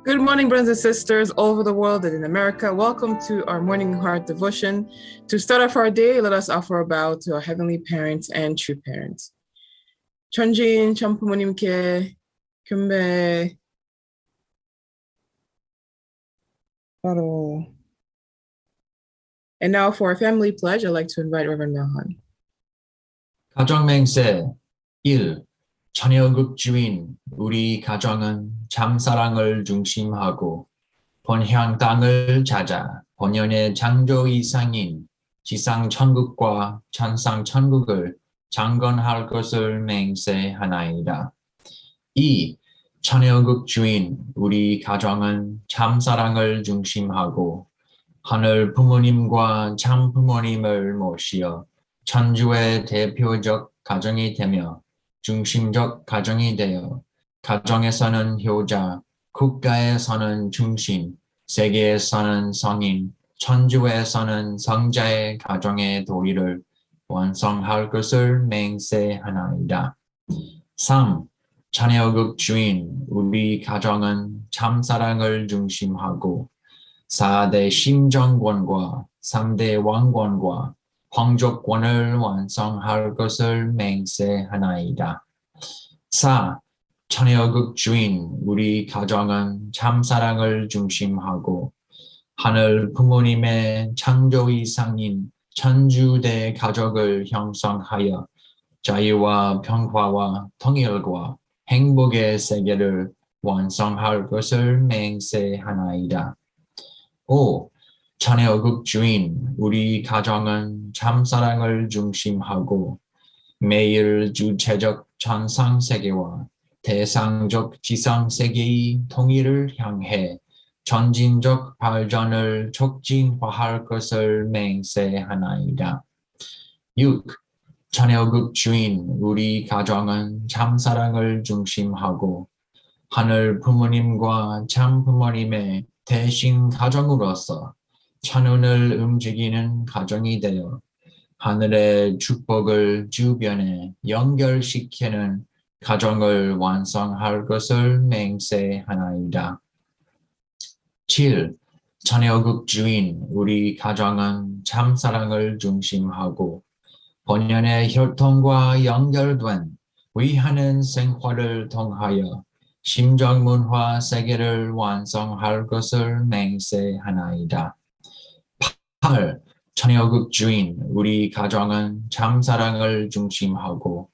Good morning, brothers and sisters all over the world and in America. Welcome to our morning heart devotion. To start off our day, let us offer a bow to our heavenly parents and true parents. 천지인 천부모님께 경배 바로. And now for our family pledge, I'd like to invite Reverend Melhan. 가정맹세 1. 자녀극 주인 우리 가정은 참사랑을 중심하고 본향 땅을 찾아 본연의 창조 이상인 지상 천국과 천상 천국을 창건할 것을 맹세하나이다. 2. 자녀극 주인 우리 가정은 참사랑을 중심하고 하늘 부모님과 참 부모님을 모시어 천주의 대표적 가정이 되며 중심적 가정이 되어 가정에서는 효자, 국가에서는 중심, 세계에서는 성인, 천주에서는 성자의 가정의 도리를 완성할 것을 맹세하나이다. 3. 자녀극 주인 우리 가정은 참사랑을 중심하고 4대 심정권과 3대 왕권과 황족권을 완성할 것을 맹세하나이다. 4. 자녀극 주인 우리 가정은 참사랑을 중심하고 하늘 부모님의 창조 이상인 천주대 가족을 형성하여 자유와 평화와 통일과 행복의 세계를 완성할 것을 맹세하나이다. 5. 자녀극 주인 우리 가정은 참사랑을 중심하고 매일 주체적 천상세계와 대상적 지상세계의 통일을 향해 전진적 발전을 촉진화할 것을 맹세하나이다. 6. 자녀극 주인 우리 가정은 참사랑을 중심하고 하늘 부모님과 참 부모님의 대신 가정으로서 천운을 움직이는 가정이 되어 하늘의 축복을 주변에 연결시키는 가정을 완성할 것을 맹세하나이다. 7. 자녀극 주인 우리 가정은 참사랑을 중심하고 본연의 혈통과 연결된 위하는 생활을 통하여 심정문화 세계를 완성할 것을 맹세하나이다. 8. 자녀극 주인 우리 가정은 참사랑을 중심하고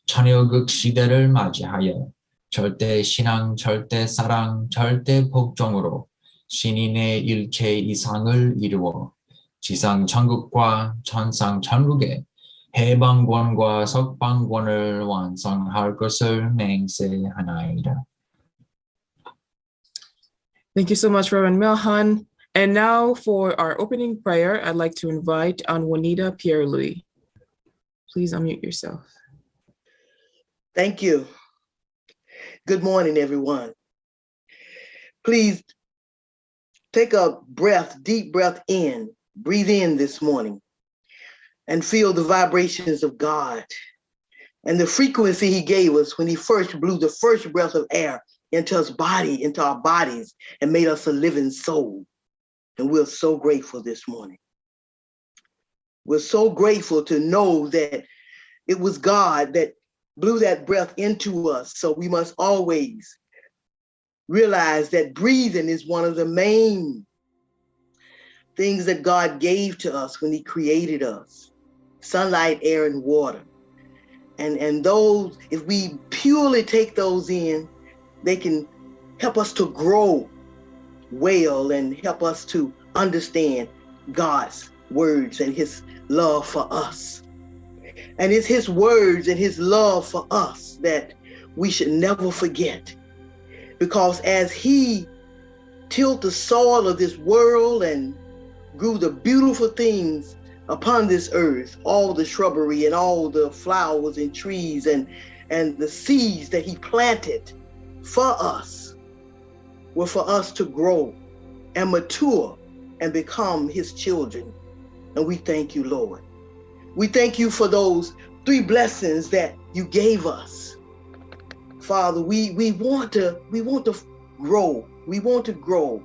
자녀극 시대를 맞이하여 절대 신앙, 절대 사랑, 절대 복종으로 신인의 일체 이상을 이루어 지상 천국과 천상 천국의 해방권과 석방권을 완성할 것을 맹세하나이다. Thank you so much, Reverend Melhan. And now for our opening prayer, I'd like to invite Juanita Pierre-Louis. Please unmute yourself. Thank you. Good morning, everyone. Please take a breath, deep breath in, breathe in this morning and feel the vibrations of God and the frequency he gave us when he first blew the first breath of air into our bodies and made us a living soul. And we're so grateful this morning. We're so grateful to know that it was God that blew that breath into us. So we must always realize that breathing is one of the main things that God gave to us when he created us. Sunlight, air, and water. And those, if we purely take those in, they can help us to grow well and help us to understand God's words and his love for us. And it's his words and his love for us that we should never forget. Because as he tilled the soil of this world and grew the beautiful things upon this earth, all the shrubbery and all the flowers and trees and the seeds that he planted for us, were for us to grow and mature and become his children. And we thank you, Lord. We thank you for those 3 blessings that you gave us. Father, we want to grow We want to grow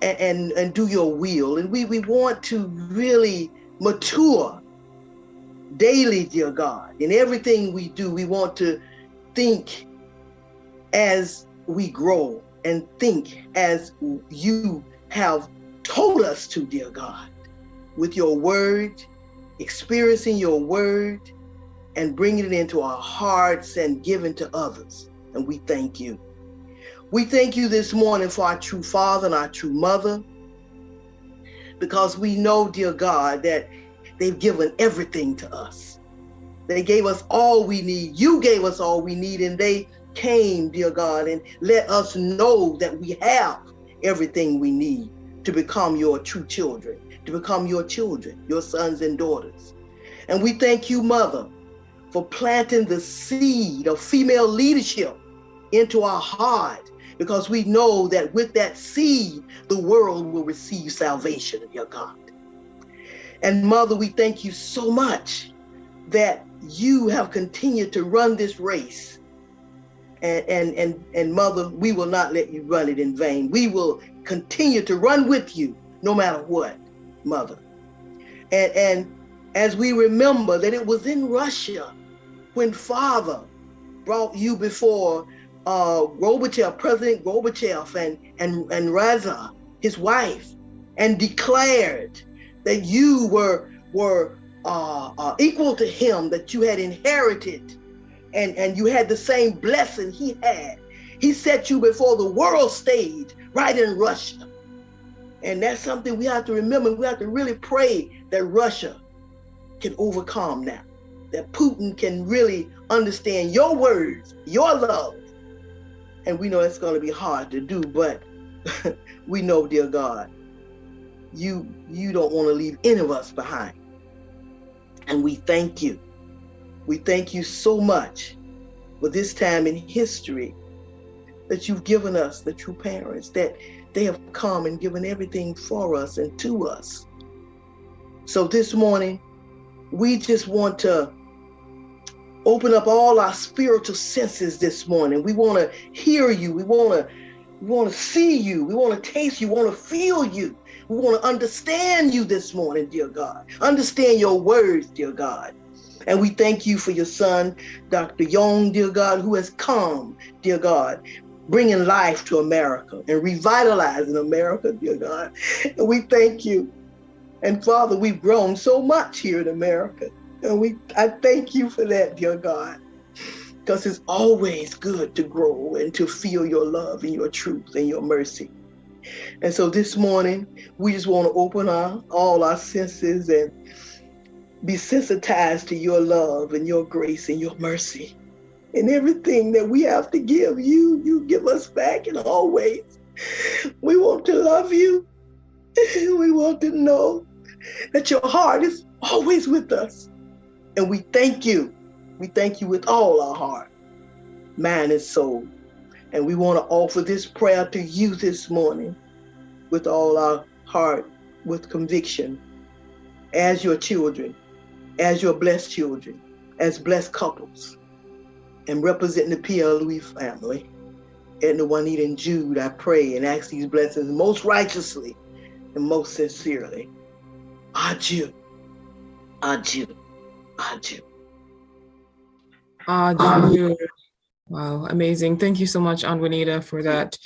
and do your will. And we want to really mature daily, dear God. In everything we do, we want to think as we grow and think as you have told us to, dear God, with your word, experiencing your word, and bringing it into our hearts and giving to others. And we thank you. We thank you this morning for our true father and our true mother, because we know, dear God, that they've given everything to us. They gave us all we need. You gave us all we need, and they came, dear God, and let us know that we have everything we need to become your true children, to become your children, your sons and daughters. And we thank you, Mother, for planting the seed of female leadership into our heart, because we know that with that seed, the world will receive salvation, dear God. And Mother, we thank you so much that you have continued to run this race. And Mother, we will not let you run it in vain. We will continue to run with you no matter what, Mother. And as we remember that it was in Russia when Father brought you before Gorbachev, President Gorbachev, and Raza, his wife, and declared that you were equal to him, that you had inherited, and you had the same blessing he had. He set you before the world stage right in Russia. And that's something we have to remember. We have to really pray that Russia can overcome now, that Putin can really understand your words, your love. And we know it's going to be hard to do, but we know, dear God, you don't want to leave any of us behind. And we thank you. We thank you so much for this time in history that you've given us, the true parents, that they have come and given everything for us and to us. So this morning, we just want to open up all our spiritual senses this morning. We want to hear you. We want to see you. We want to taste you. We want to feel you. We want to understand you this morning, dear God. Understand your words, dear God. And we thank you for your son, Dr. Yong, dear God, who has come, dear God, bringing life to America and revitalizing America, dear God. And we thank you. And Father, we've grown so much here in America. And I thank you for that, dear God, because it's always good to grow and to feel your love and your truth and your mercy. And so this morning, we just want to open all our senses and be sensitized to your love and your grace and your mercy. And everything that we have to give you give us back in all ways. We want to love you. We want to know that your heart is always with us. And we thank you. We thank you with all our heart, mind, and soul. And we want to offer this prayer to you this morning with all our heart, with conviction, as your children, as your blessed children, as blessed couples, and representing the Pierre Louis family. Edna, Juanita, and Jude, I pray and ask these blessings most righteously and most sincerely. Adieu. Adieu. Adieu. Adieu. Wow, amazing. Thank you so much, Aunt Juanita, for that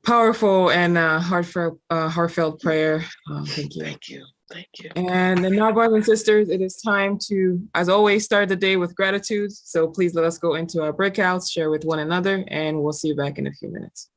powerful and heartfelt prayer. Thank you. Thank you. Thank you. And now, brothers and sisters, it is time to, as always, start the day with gratitude. So please let us go into our breakouts, share with one another, and we'll see you back in a few minutes.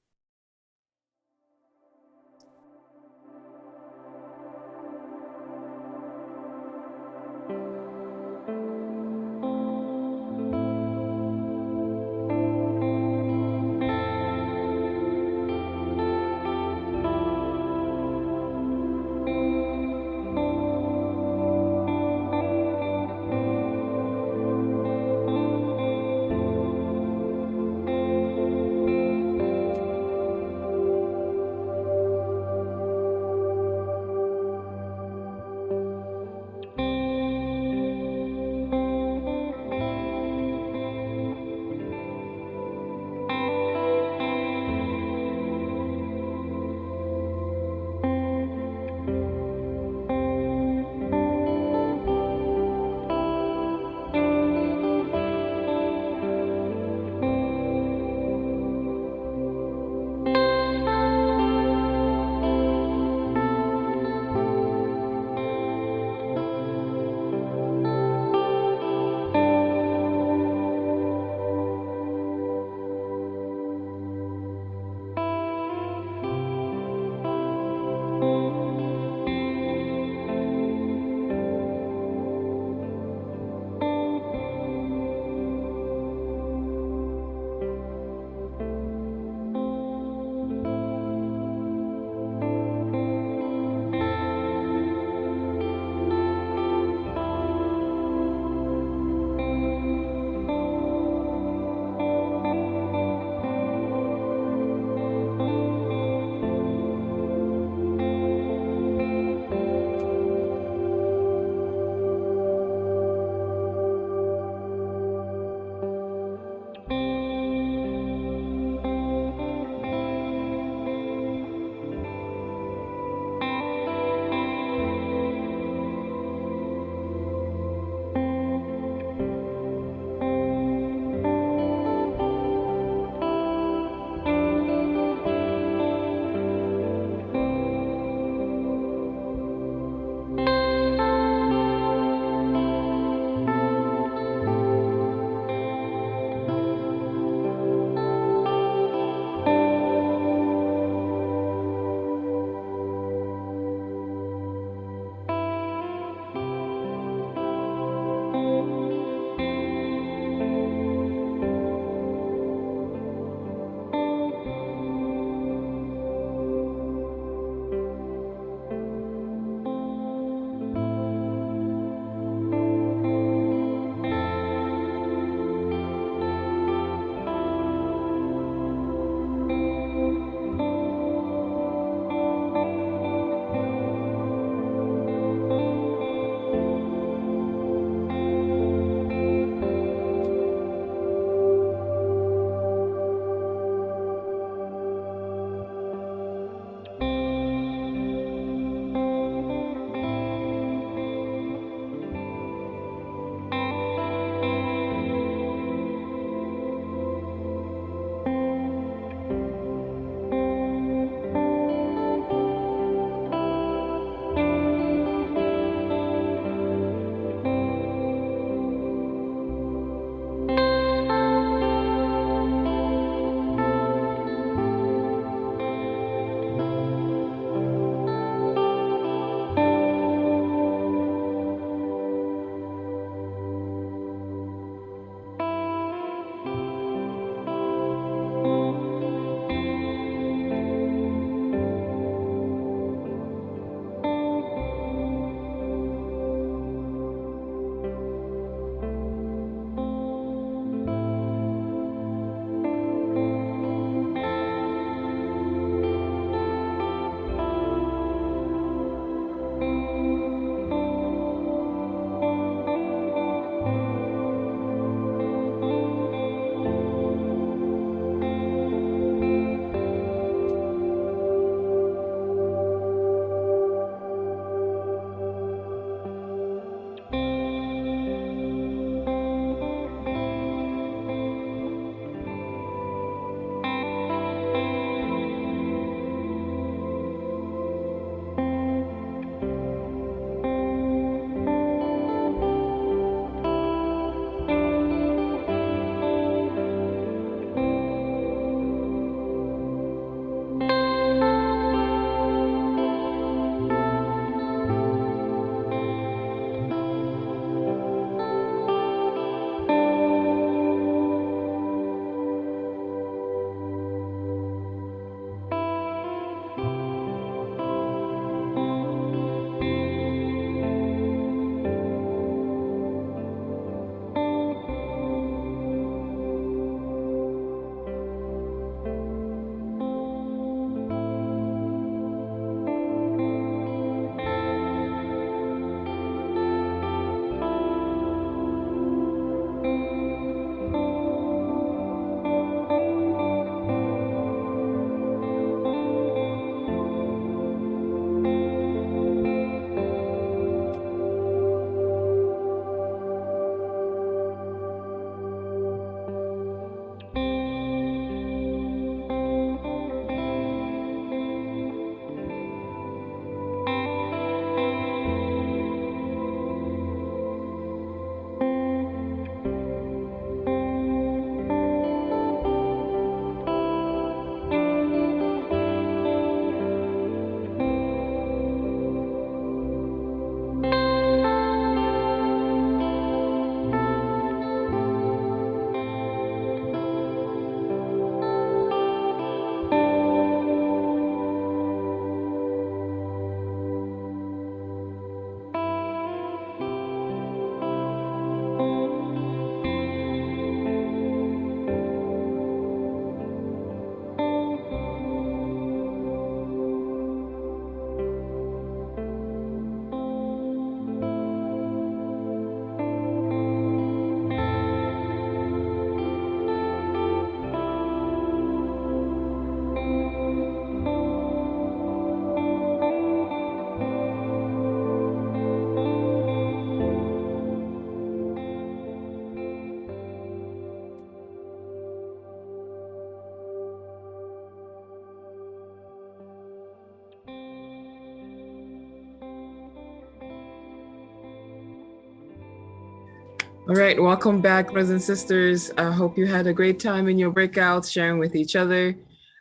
All right, welcome back, brothers and sisters. I hope you had a great time in your breakouts, sharing with each other.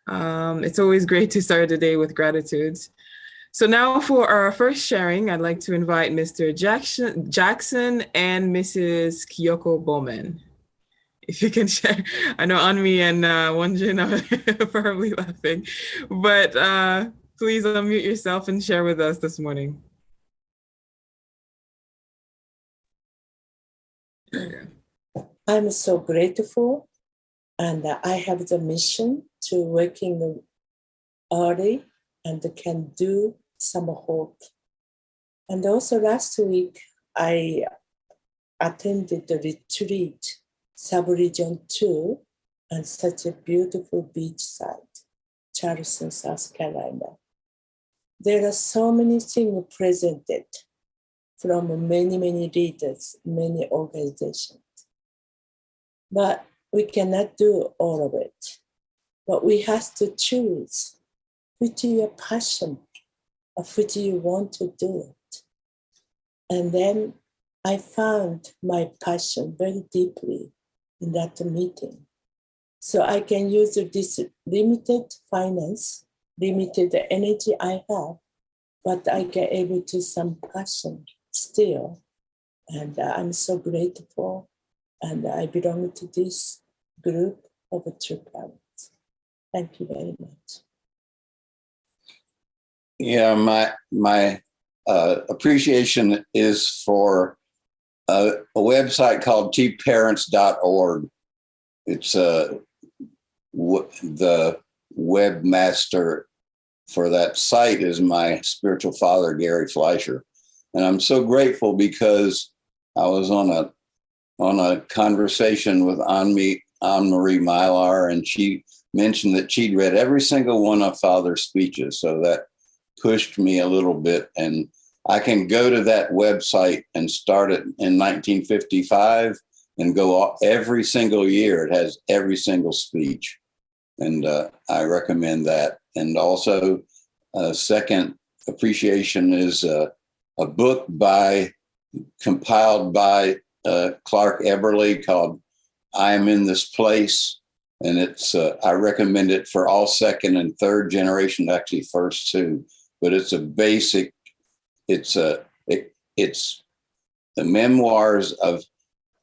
It's always great to start the day with gratitudes. So now for our first sharing, I'd like to invite Mr. Jackson and Mrs. Kyoko Bowman. If you can share, I know Anmi and Wonjin are probably laughing, but please unmute yourself and share with us this morning. I'm so grateful, and I have the mission to working early and can do some hope. And also last week, I attended the retreat, Sub-Region 2, and such a beautiful beach site, Charleston, South Carolina. There are so many things presented from many, many leaders, many organizations. But we cannot do all of it. But we have to choose which your passion or which you want to do it. And then I found my passion very deeply in that meeting. So I can use this limited finance, limited energy I have, but I get able to some passion still. And I'm so grateful. And I belong to this group of true parents. Thank you very much. Yeah, my appreciation is for a website called tparents.org. It's the webmaster for that site is my spiritual father, Gary Fleischer. And I'm so grateful because I was on a conversation with Anne-Marie Mylar, and she mentioned that she'd read every single one of Father's speeches. So that pushed me a little bit. And I can go to that website and start it in 1955 and go every single year. It has every single speech. And I recommend that. And also, second appreciation is a book compiled by Clark Eberly called I Am in This Place. And it's I recommend it for all second and third generation, actually first two. But it's a basic, it's the memoirs of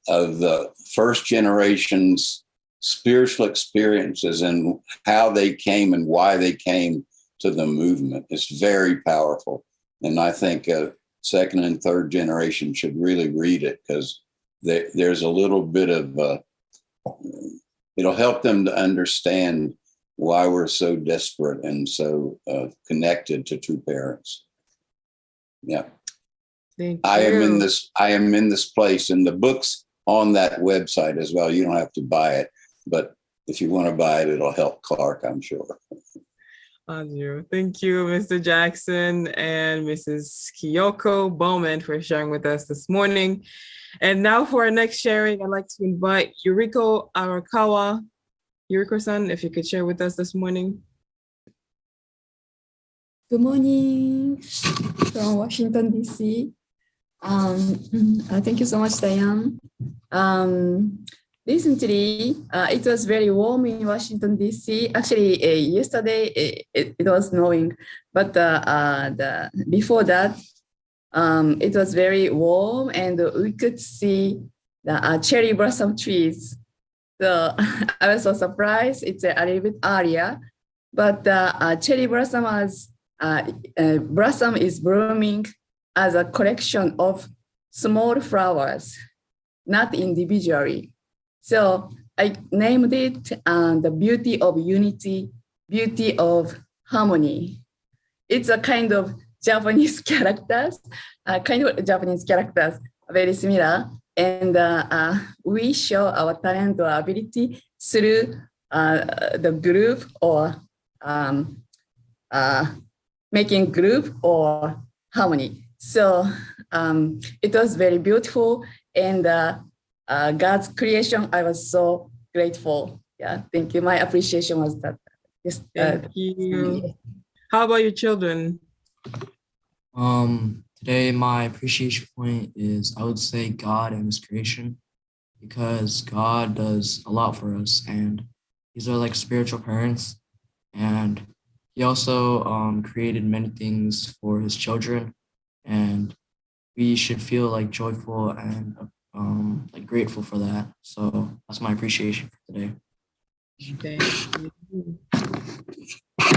the first generation's spiritual experiences and how they came and why they came to the movement. It's very powerful. And I think second and third generation should really read it because there's a little bit of, it'll help them to understand why we're so desperate and so connected to true parents. Yeah. Thank you. I am in this place, and the book's on that website as well. You don't have to buy it, but if you want to buy it, it'll help Clark, I'm sure. Thank you, Mr. Jackson and Mrs. Kyoko Bowman for sharing with us this morning. And now for our next sharing, I'd like to invite Yuriko Arakawa. Yuriko-san, if you could share with us this morning. Good morning from Washington, D.C. Thank you so much, Diane. Recently, it was very warm in Washington, D.C. Actually, yesterday it was snowing, but before that, it was very warm and we could see the cherry blossom trees. So I was so surprised. It's a little bit earlier, but the cherry blossom is blooming as a collection of small flowers, not individually. So I named it the beauty of unity, beauty of harmony. It's a kind of Japanese characters, very similar. And we show our talent or ability through the group or making group or harmony. So it was very beautiful, and God's creation, I was so grateful. Yeah, thank you. My appreciation was that. Yes, thank you. How about your children? Today my appreciation point is, I would say, God and His creation. because God does a lot for us, and these are like spiritual parents. And he also created many things for his children, and we should feel like joyful and like grateful for that. So that's my appreciation for today. Thank you.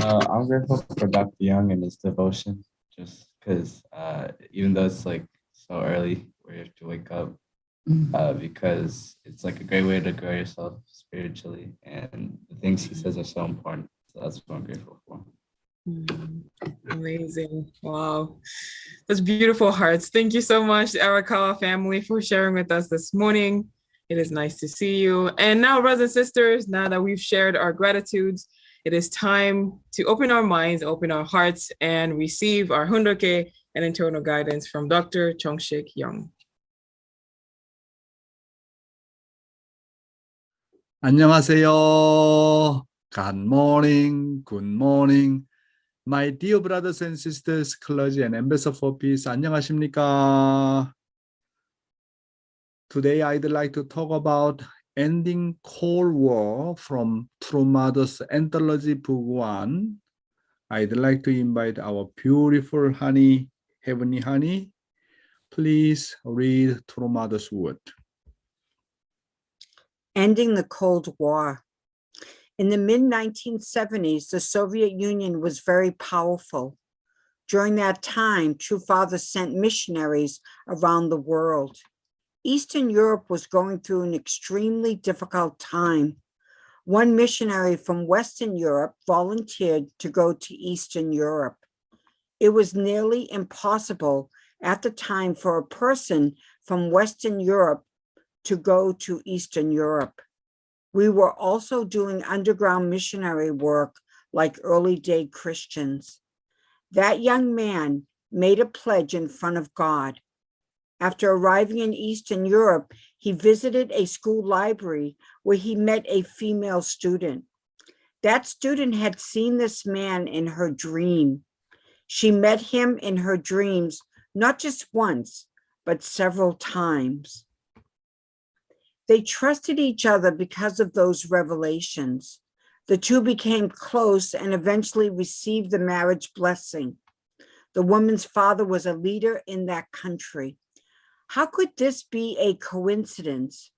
I'm grateful for Dr. Young and his devotion, just because even though it's like so early where you have to wake up, because it's like a great way to grow yourself spiritually, and the things he says are so important. So that's what I'm grateful for. Amazing. Wow. Those beautiful hearts. Thank you so much, Arakawa family, for sharing with us this morning. It is nice to see you. And now, brothers and sisters, now that we've shared our gratitudes, it is time to open our minds, open our hearts, and receive our hundoke and internal guidance from Dr. Chongshik Yong. 안녕하세요. Good morning. Good morning. My dear brothers and sisters, clergy and ambassador for peace, 안녕하십니까? Today, I'd like to talk about ending Cold War from True Mother's Anthology Book 1. I'd like to invite our beautiful honey, Heavenly Honey. Please read True Mother's word. Ending the Cold War. In the mid-1970s, the Soviet Union was very powerful. During that time, True Father sent missionaries around the world. Eastern Europe was going through an extremely difficult time. One missionary from Western Europe volunteered to go to Eastern Europe. It was nearly impossible at the time for a person from Western Europe to go to Eastern Europe. We were also doing underground missionary work like early day Christians. That young man made a pledge in front of God. After arriving in Eastern Europe, he visited a school library where he met a female student. That student had seen this man in her dream. She met him in her dreams, not just once, but several times. They trusted each other because of those revelations. The two became close and eventually received the marriage blessing. The woman's father was a leader in that country. How could this be a coincidence?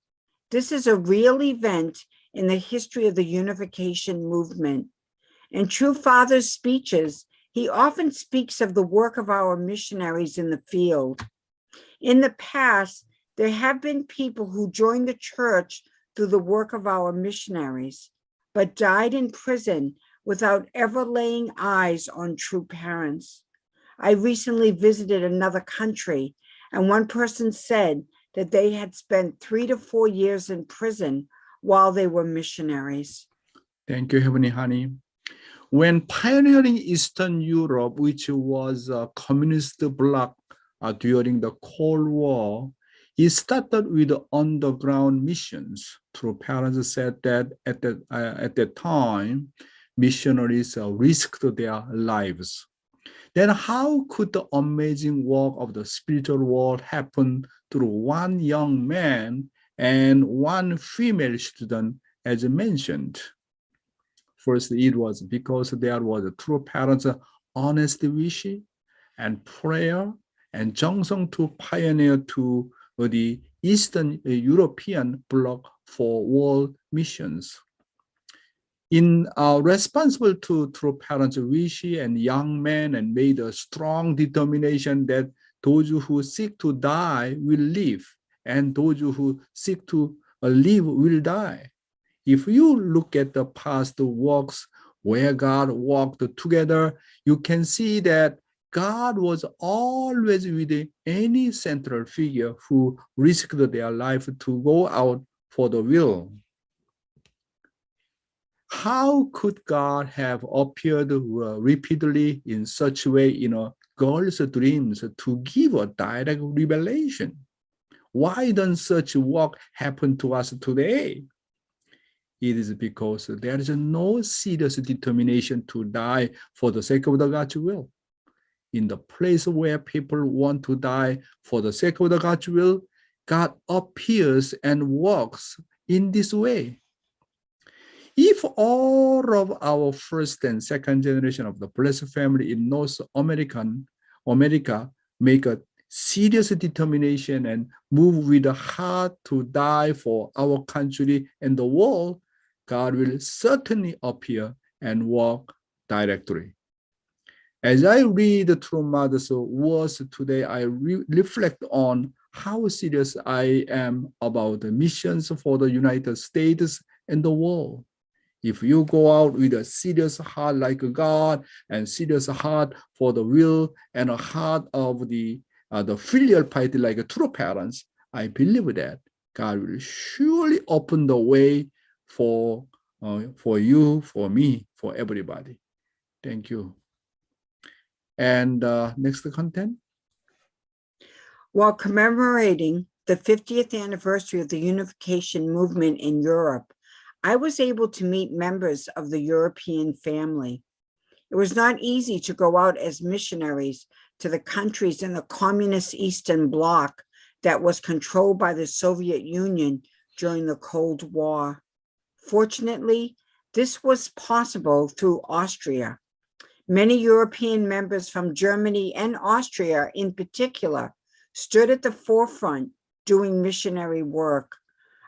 This is a real event in the history of the unification movement. In True Father's speeches, he often speaks of the work of our missionaries in the field. In the past, there have been people who joined the church through the work of our missionaries, but died in prison without ever laying eyes on true parents. I recently visited another country, and one person said that they had spent 3 to 4 years in prison while they were missionaries. Thank you, Heavenly Honey. When pioneering Eastern Europe, which was a communist bloc during the Cold War, he started with underground missions. True Parents said that at that time, missionaries risked their lives. Then how could the amazing work of the spiritual world happen through one young man and one female student, as mentioned? First, it was because there was a True Parents' honest wish and prayer and 정성 to pioneer to the Eastern European bloc for world missions. In responsible to True Parents' wish and young men and made a strong determination that those who seek to die will live and those who seek to live will die. If you look at the past works where God walked together, you can see that God was always with any central figure who risked their life to go out for the will. How could God have appeared repeatedly in such a way in a girl's dreams to give a direct revelation? Why doesn't such work happen to us today? It is because there is no serious determination to die for the sake of the God's will. In the place where people want to die for the sake of the God's will, God appears and walks in this way. If all of our first and second generation of the blessed family in North America make a serious determination and move with a heart to die for our country and the world, God will certainly appear and walk directly. As I read through Mother's words today, I reflect on how serious I am about the missions for the United States and the world. If you go out with a serious heart like God and serious heart for the will and a heart of the filial piety like true parents, I believe that God will surely open the way for you, for me, for everybody. Thank you. And next content. While commemorating the 50th anniversary of the unification movement in Europe, I was able to meet members of the European family. It was not easy to go out as missionaries to the countries in the communist Eastern Bloc that was controlled by the Soviet Union during the Cold War. Fortunately, this was possible through Austria. Many European members from Germany and Austria in particular stood at the forefront doing missionary work.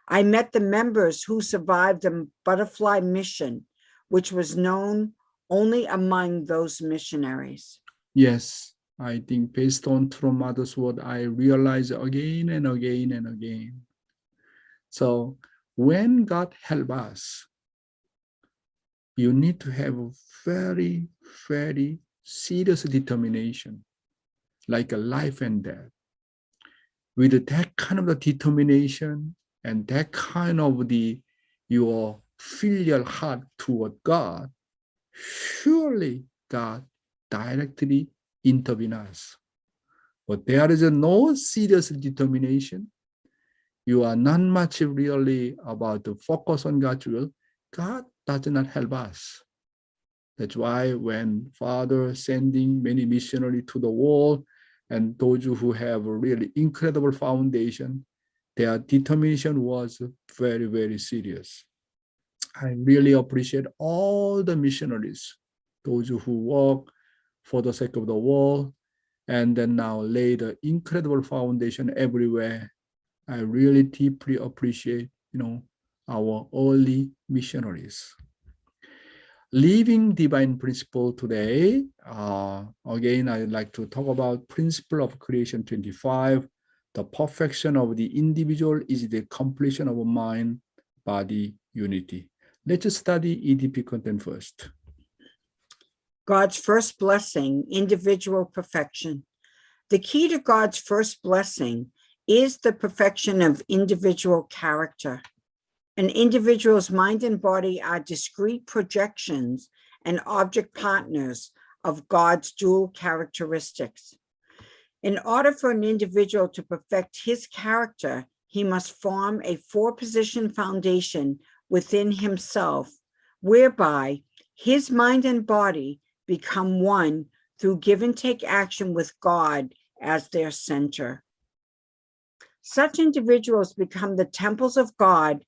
I met the members who survived the butterfly mission, which was known only among those missionaries. Yes, I think based on True Mother's word, I realize again and again and again. So when God helps us, you need to have a very, very serious determination, like a life and death. With that kind of determination and that kind of your filial heart toward God, surely God directly intervenes. But there is no serious determination. You are not much really about to focus on God's will. God does not help us. That's why when Father sending many missionaries to the world, and those who have a really incredible foundation, their determination was very, very serious. I really appreciate all the missionaries, those who work for the sake of the world, and then now lay the incredible foundation everywhere. I really deeply appreciate, our early missionaries. Living divine principle today. Again, I'd like to talk about principle of creation 25. The perfection of the individual is the completion of mind, body, unity. Let's study EDP content first. God's first blessing, individual perfection. The key to God's first blessing is the perfection of individual character. An individual's mind and body are discrete projections and object partners of God's dual characteristics. In order for an individual to perfect his character, he must form a four-position foundation within himself, whereby his mind and body become one through give and take action with God as their center. Such individuals become the temples of God,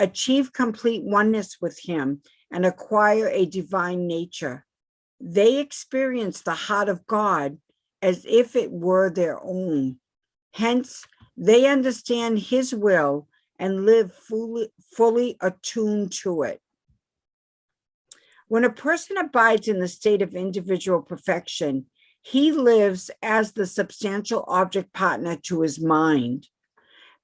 achieve complete oneness with him, and acquire a divine nature. They experience the heart of God as if it were their own. Hence, they understand his will and live fully attuned to it. When a person abides in the state of individual perfection, he lives as the substantial object partner to his mind.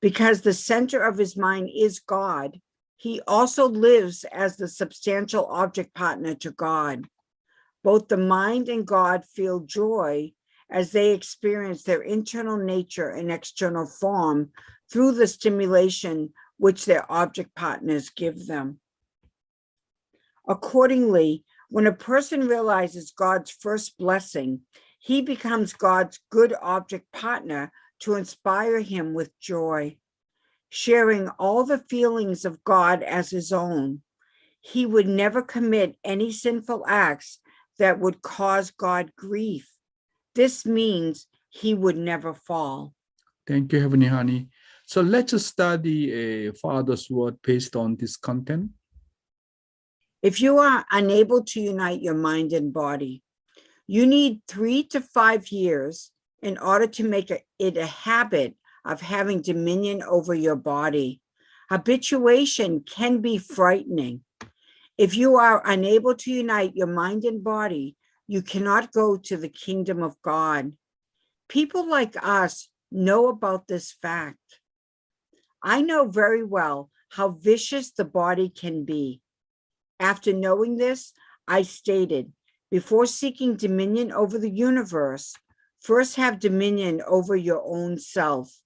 Because the center of his mind is God, he also lives as the substantial object partner to God. Both the mind and God feel joy as they experience their internal nature and external form through the stimulation which their object partners give them. Accordingly, when a person realizes God's first blessing, he becomes God's good object partner to inspire him with joy. Sharing all the feelings of God as his own, he would never commit any sinful acts that would cause God grief. This means he would never fall. Thank you, Heavenly Honey. So let's study a Father's word based on this content. If you are unable to unite your mind and body, you need 3 to 5 years in order to make it a habit of having dominion over your body. Habituation can be frightening. If you are unable to unite your mind and body, you cannot go to the kingdom of God. People like us know about this fact. I know very well how vicious the body can be. After knowing this, I stated, before seeking dominion over the universe, first have dominion over your own self.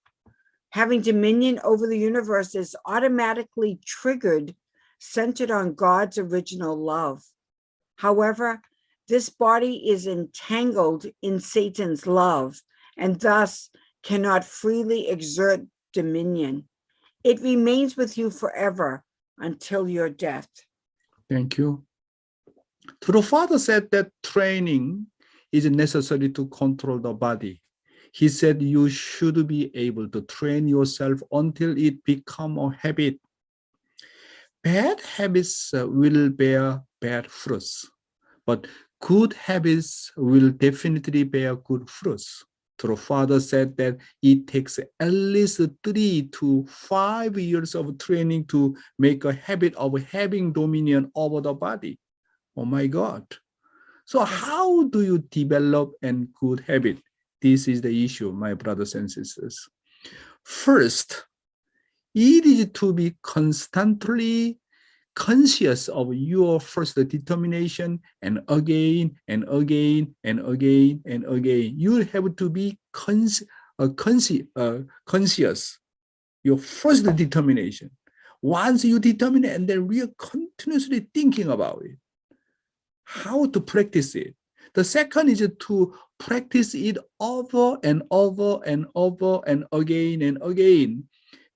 Having dominion over the universe is automatically triggered, centered on God's original love. However, this body is entangled in Satan's love and thus cannot freely exert dominion. It remains with you forever until your death. Thank you. The Father said that training is necessary to control the body. He said you should be able to train yourself until it becomes a habit. Bad habits will bear bad fruits, but good habits will definitely bear good fruits. The Father said that it takes at least 3 to 5 years of training to make a habit of having dominion over the body. Oh my God. So how do you develop a good habit? This is the issue, my brothers and sisters. First, it is to be constantly conscious of your first determination, and again and again and again and again. You have to be conscious your first determination. Once you determine it, and then we are continuously thinking about it, how to practice it. The second is to practice it over and over and over and again,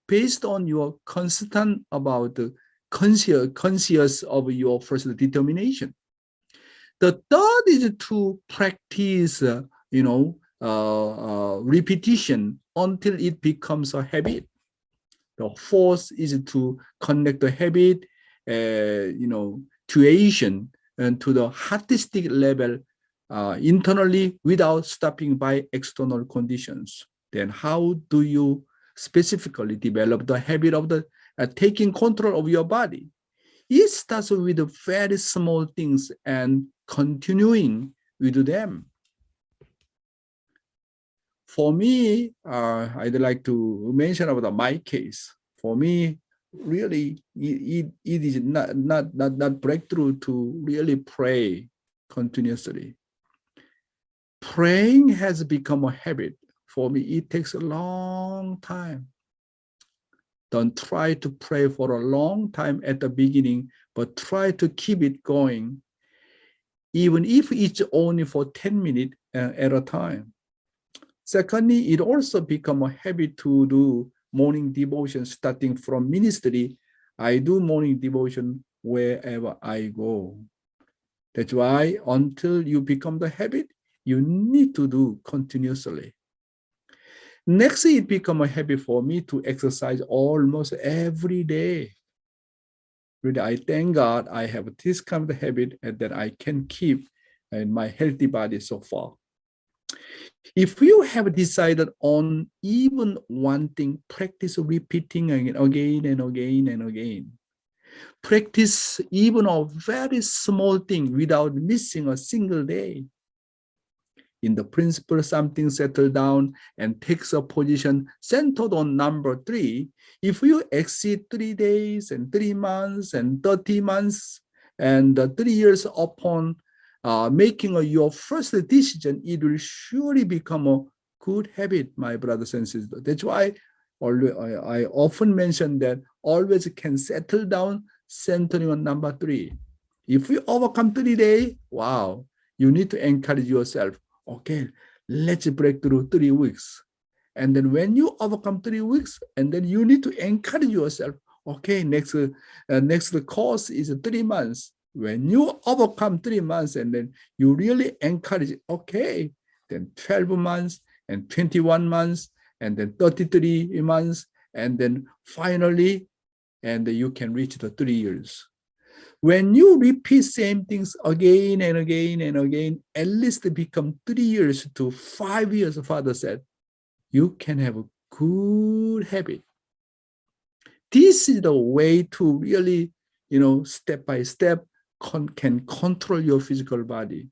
based on your constant about the conscious of your first determination. The third is to practice, repetition until it becomes a habit. The fourth is to connect the habit, tuition, and to the artistic level internally without stopping by external conditions. Then how do you specifically develop the habit of the taking control of your body? It starts with very small things and continuing with them. For me, I'd like to mention about my case. For me, really, it is not breakthrough to really pray continuously. Praying has become a habit. For me, it takes a long time. Don't try to pray for a long time at the beginning, but try to keep it going, even if it's only for 10 minutes at a time. Secondly, it also becomes a habit to do morning devotion starting from ministry. I do morning devotion wherever I go. That's why until you become the habit, you need to do continuously. Next, it became a habit for me to exercise almost every day. Really, I thank God I have this kind of habit and that I can keep in my healthy body so far. If you have decided on even one thing, practice repeating again and again and again. Practice even a very small thing without missing a single day. In the principle, something settles down and takes a position centered on number 3. If you exceed 3 days and 3 months and 30 months and 3 years upon making your first decision, it will surely become a good habit, my brothers and sisters. That's why I often mention that always can settle down centering on number 3. If you overcome 3 days, wow, you need to encourage yourself. Okay, let's break through 3 weeks. And then when you overcome 3 weeks, and then you need to encourage yourself. Okay, next course is 3 months. When you overcome 3 months, and then you really encourage, okay, then 12 months and 21 months, and then 33 months, and then finally, and you can reach the 3 years. When you repeat same things again and again and again, at least become 3 years to 5 years, Father said, you can have a good habit. This is the way to really, step by step can control your physical body.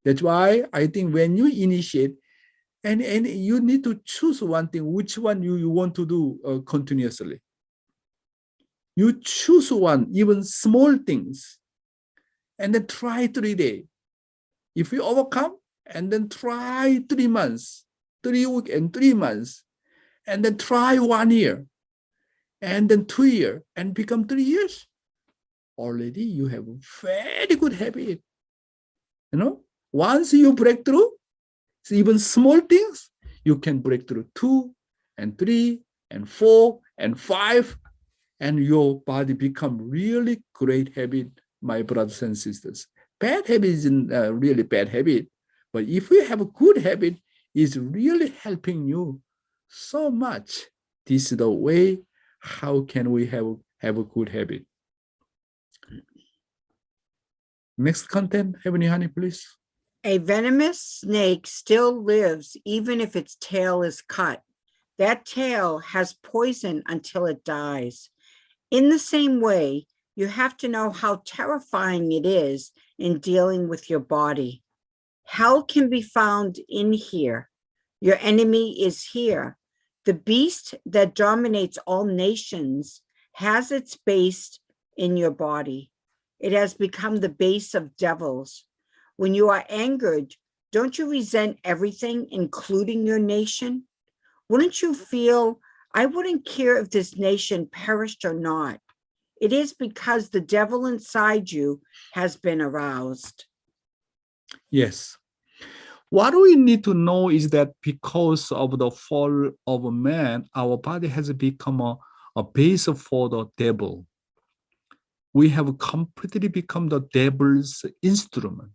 That's why I think when you initiate, and you need to choose one thing, which one you want to do continuously. You choose one, even small things, and then try 3 days. If you overcome, and then try 3 months, 3 weeks and 3 months, and then try 1 year, and then 2 years, and become 3 years. Already you have a very good habit. Once you break through, even small things, you can break through 2 and 3 and 4 and 5, and your body become really great habit, my brothers and sisters. Bad habit isn't really bad habit, but if you have a good habit, it's really helping you so much. This is the way how can we have a good habit. Next content, Heavenly Honey, please. A venomous snake still lives even if its tail is cut. That tail has poison until it dies. In the same way, you have to know how terrifying it is in dealing with your body. Hell can be found in here. Your enemy is here. The beast that dominates all nations has its base in your body. It has become the base of devils. When you are angered, don't you resent everything, including your nation? Wouldn't you feel, I wouldn't care if this nation perished or not? It is because the devil inside you has been aroused. Yes. What we need to know is that because of the fall of man, our body has become a base for the devil. We have completely become the devil's instrument.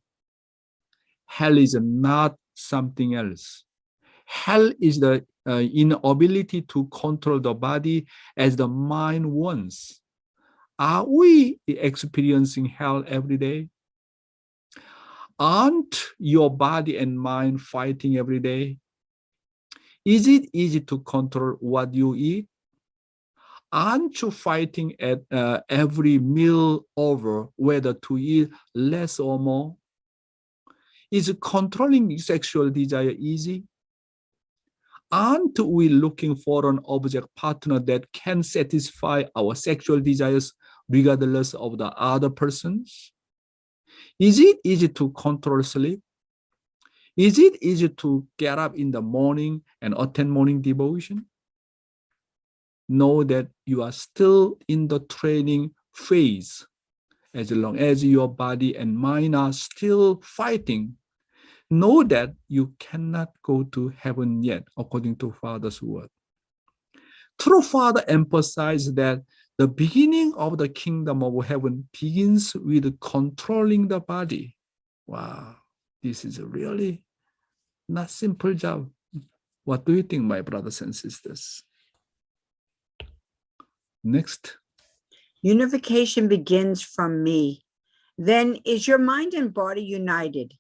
Hell is not something else. Hell is the inability to control the body as the mind wants. Are we experiencing hell every day? Aren't your body and mind fighting every day? Is it easy to control what you eat? Aren't you fighting at every meal over whether to eat less or more? Is controlling sexual desire easy? Aren't we looking for an object partner that can satisfy our sexual desires regardless of the other persons? Is it easy to control sleep? Is it easy to get up in the morning and attend morning devotion? Know that you are still in the training phase. As long as your body and mind are still fighting, know that you cannot go to heaven yet, according to Father's word. True Father emphasized that the beginning of the kingdom of heaven begins with controlling the body. Wow, this is a really not simple job. What do you think, my brothers and sisters? Next. Unification begins from me. Then is your mind and body united?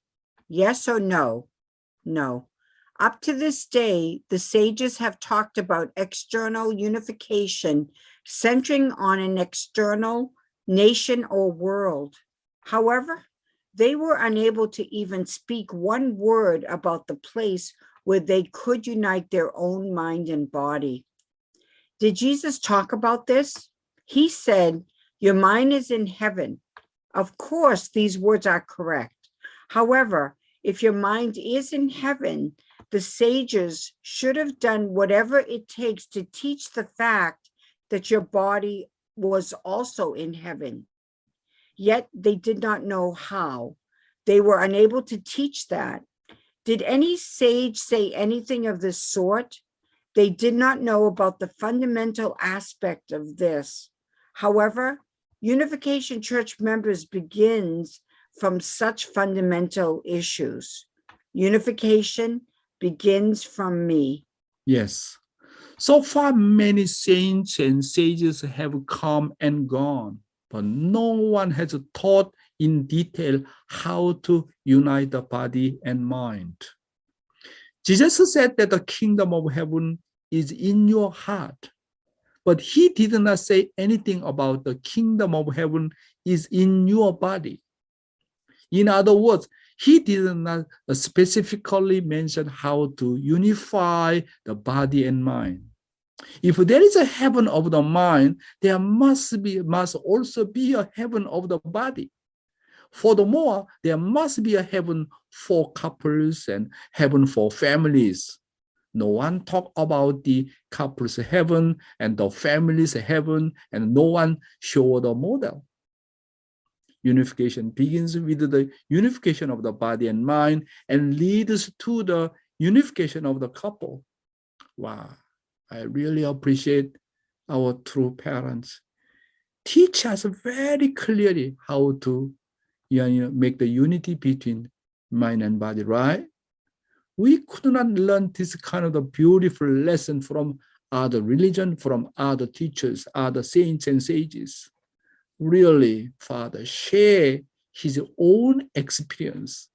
Yes or no? No. Up to this day, the sages have talked about external unification centering on an external nation or world. However, they were unable to even speak one word about the place where they could unite their own mind and body. Did Jesus talk about this? He said, your mind is in heaven. Of course, these words are correct. However, if your mind is in heaven, the sages should have done whatever it takes to teach the fact that your body was also in heaven. Yet they did not know how. They were unable to teach that. Did any sage say anything of this sort? They did not know about the fundamental aspect of this. However, Unification Church members begins from such fundamental issues. Unification begins from me. Yes. So far, many saints and sages have come and gone, but no one has taught in detail how to unite the body and mind. Jesus said that the kingdom of heaven is in your heart, but he did not say anything about the kingdom of heaven is in your body. In other words, he did not specifically mention how to unify the body and mind. If there is a heaven of the mind, there must also be a heaven of the body. Furthermore, there must be a heaven for couples and heaven for families. No one talk about the couple's heaven and the family's heaven, and no one show the model. Unification begins with the unification of the body and mind and leads to the unification of the couple. Wow, I really appreciate our true parents. Teach us very clearly how to make the unity between mind and body, right? We could not learn this kind of a beautiful lesson from other religion, from other teachers, other saints and sages. Really, Father, share his own experience,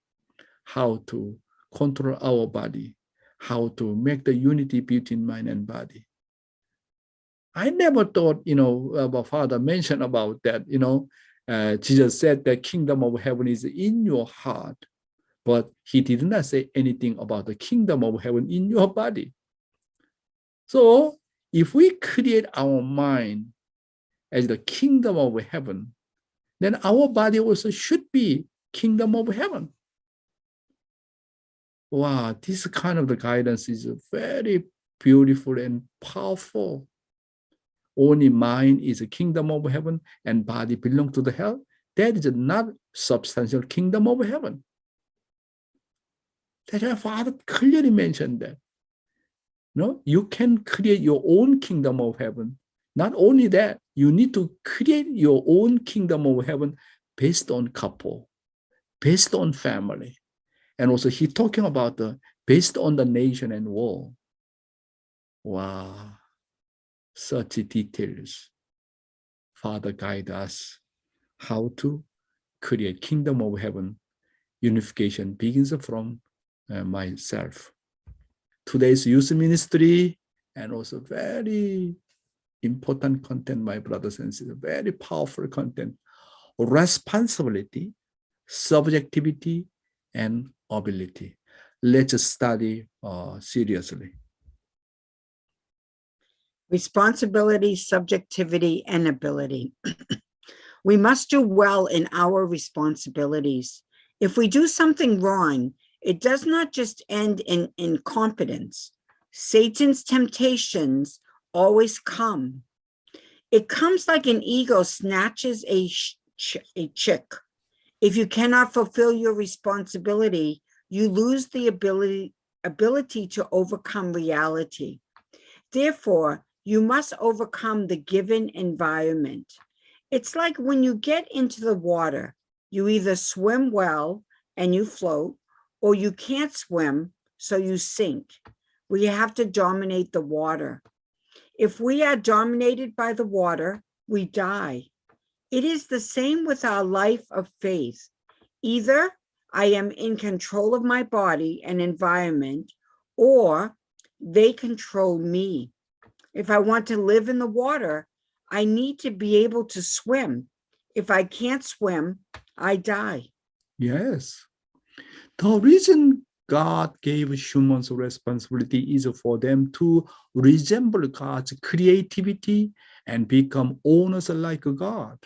how to control our body, how to make the unity between mind and body. I never thought, about Father mentioned about that, Jesus said the kingdom of heaven is in your heart, but he did not say anything about the kingdom of heaven in your body. So if we create our mind as the kingdom of heaven, then our body also should be kingdom of heaven. Wow, this kind of the guidance is very beautiful and powerful. Only mind is a kingdom of heaven and body belong to the hell. That is not substantial kingdom of heaven. That's why Father clearly mentioned that. No, you can create your own kingdom of heaven. Not only that, you need to create your own kingdom of heaven based on couple, based on family. And also he's talking about based on the nation and world. Wow, such details. Father guide us how to create kingdom of heaven. Unification begins from myself. Today's youth ministry and also very important content, my brothers and sisters, very powerful content. Responsibility, subjectivity, and ability. Let's study seriously. Responsibility, subjectivity, and ability. We must do well in our responsibilities. If we do something wrong, it does not just end in incompetence. Satan's temptations always come. It comes like an eagle snatches a chick. If you cannot fulfill your responsibility, you lose the ability to overcome reality. Therefore, you must overcome the given environment. It's like when you get into the water, you either swim well and you float, or you can't swim, so you sink. We have to dominate the water. If we are dominated by the water, we die. It is the same with our life of faith. Either I am in control of my body and environment, or they control me. If I want to live in the water, I need to be able to swim. If I can't swim, I die. Yes. The reason God gave humans responsibility is for them to resemble God's creativity and become owners like God.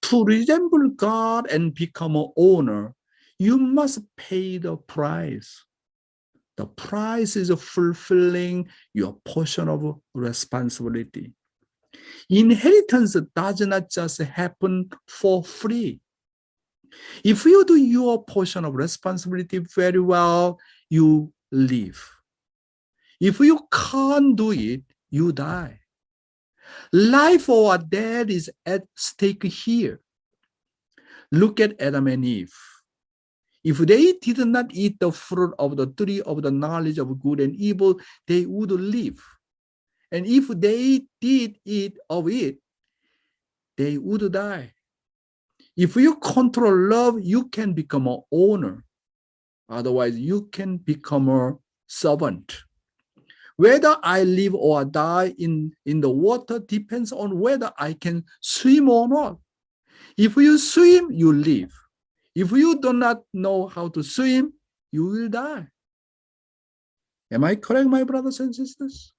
To resemble God and become an owner, you must pay the price. The price is fulfilling your portion of responsibility. Inheritance does not just happen for free. If you do your portion of responsibility very well, you live. If you can't do it, you die. Life or death is at stake here. Look at Adam and Eve. If they did not eat the fruit of the tree of the knowledge of good and evil, they would live. And if they did eat of it, they would die. If you control love, you can become an owner. Otherwise, you can become a servant. Whether I live or die in the water depends on whether I can swim or not. If you swim, you live. If you do not know how to swim, you will die. Am I correct, my brothers and sisters?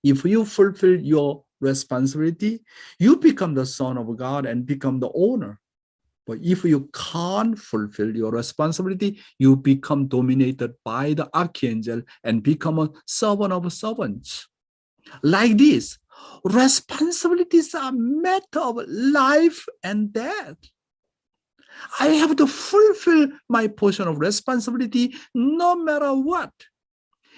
If you fulfill your responsibility, you become the son of God and become the owner. But if you can't fulfill your responsibility, you become dominated by the archangel and become a servant of servants. Like this, responsibilities are a matter of life and death. I have to fulfill my portion of responsibility no matter what.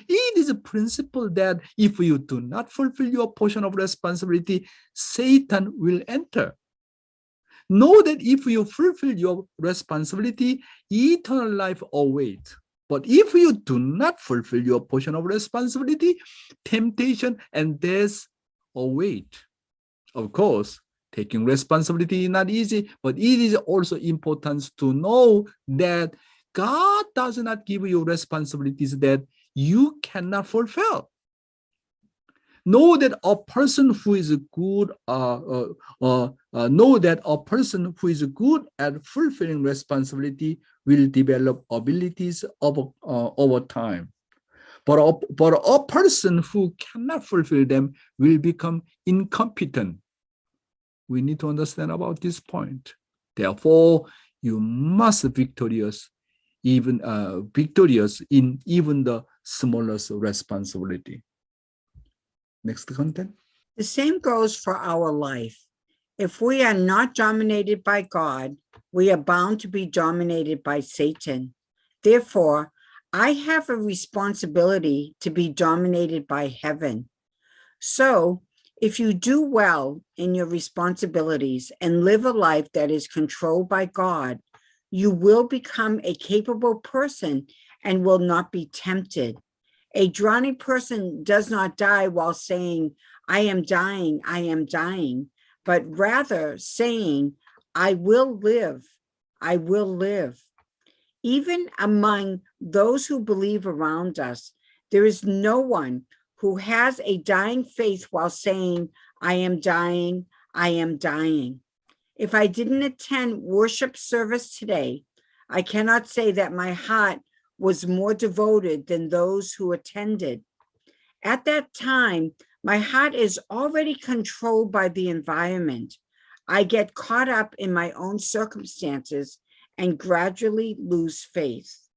It is a principle that if you do not fulfill your portion of responsibility, Satan will enter. Know that if you fulfill your responsibility, eternal life awaits. But if you do not fulfill your portion of responsibility, temptation and death await. Of course, taking responsibility is not easy, but it is also important to know that God does not give you responsibilities that you cannot fulfill. Know that a person who is good, know that a person who is good at fulfilling responsibility will develop abilities over time. But a person who cannot fulfill them will become incompetent. We need to understand about this point. Therefore, you must victorious in even the smallest responsibility. Next content. The same goes for our life. If we are not dominated by God, we are bound to be dominated by Satan. Therefore, I have a responsibility to be dominated by heaven. So, if you do well in your responsibilities and live a life that is controlled by God, you will become a capable person and will not be tempted. A drowning person does not die while saying, I am dying, but rather saying, I will live, I will live. Even among those who believe around us, there is no one who has a dying faith while saying, I am dying, I am dying. If I didn't attend worship service today, I cannot say that my heart was more devoted than those who attended. At that time, my heart is already controlled by the environment. I get caught up in my own circumstances and gradually lose faith.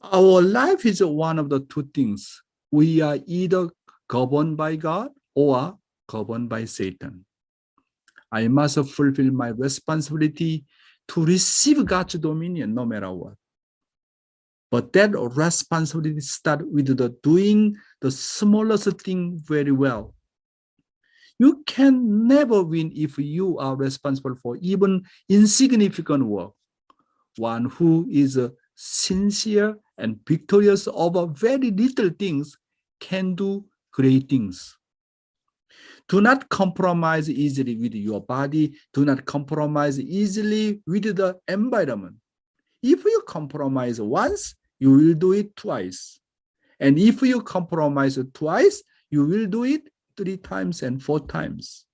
Our life is one of the two things. We are either governed by God or governed by Satan. I must fulfill my responsibility to receive God's dominion no matter what. But that responsibility starts with the doing the smallest thing very well. You can never win if you are responsible for even insignificant work. One who is sincere and victorious over very little things can do great things. Do not compromise easily with your body. Do not compromise easily with the environment. If you compromise once, you will do it twice. And if you compromise twice, you will do it 3 times and 4 times.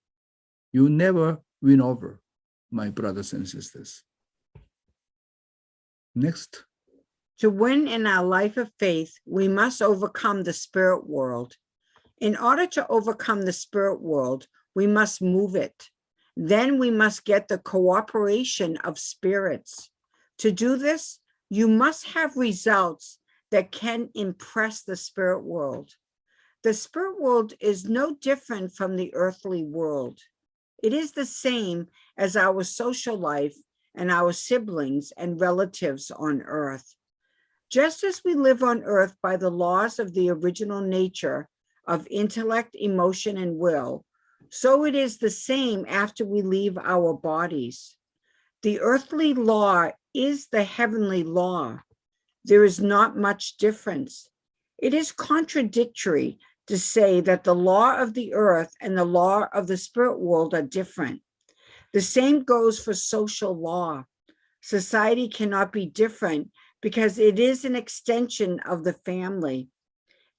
You never win over, my brothers and sisters. Next. To win in our life of faith, we must overcome the spirit world. In order to overcome the spirit world, we must move it. Then we must get the cooperation of spirits. To do this, you must have results that can impress the spirit world. The spirit world is no different from the earthly world. It is the same as our social life and our siblings and relatives on earth. Just as we live on earth by the laws of the original nature of intellect, emotion, and will, so it is the same after we leave our bodies. The earthly law is the heavenly law. There is not much difference. It is contradictory to say that the law of the earth and the law of the spirit world are different. The same goes for social law. Society cannot be different because it is an extension of the family.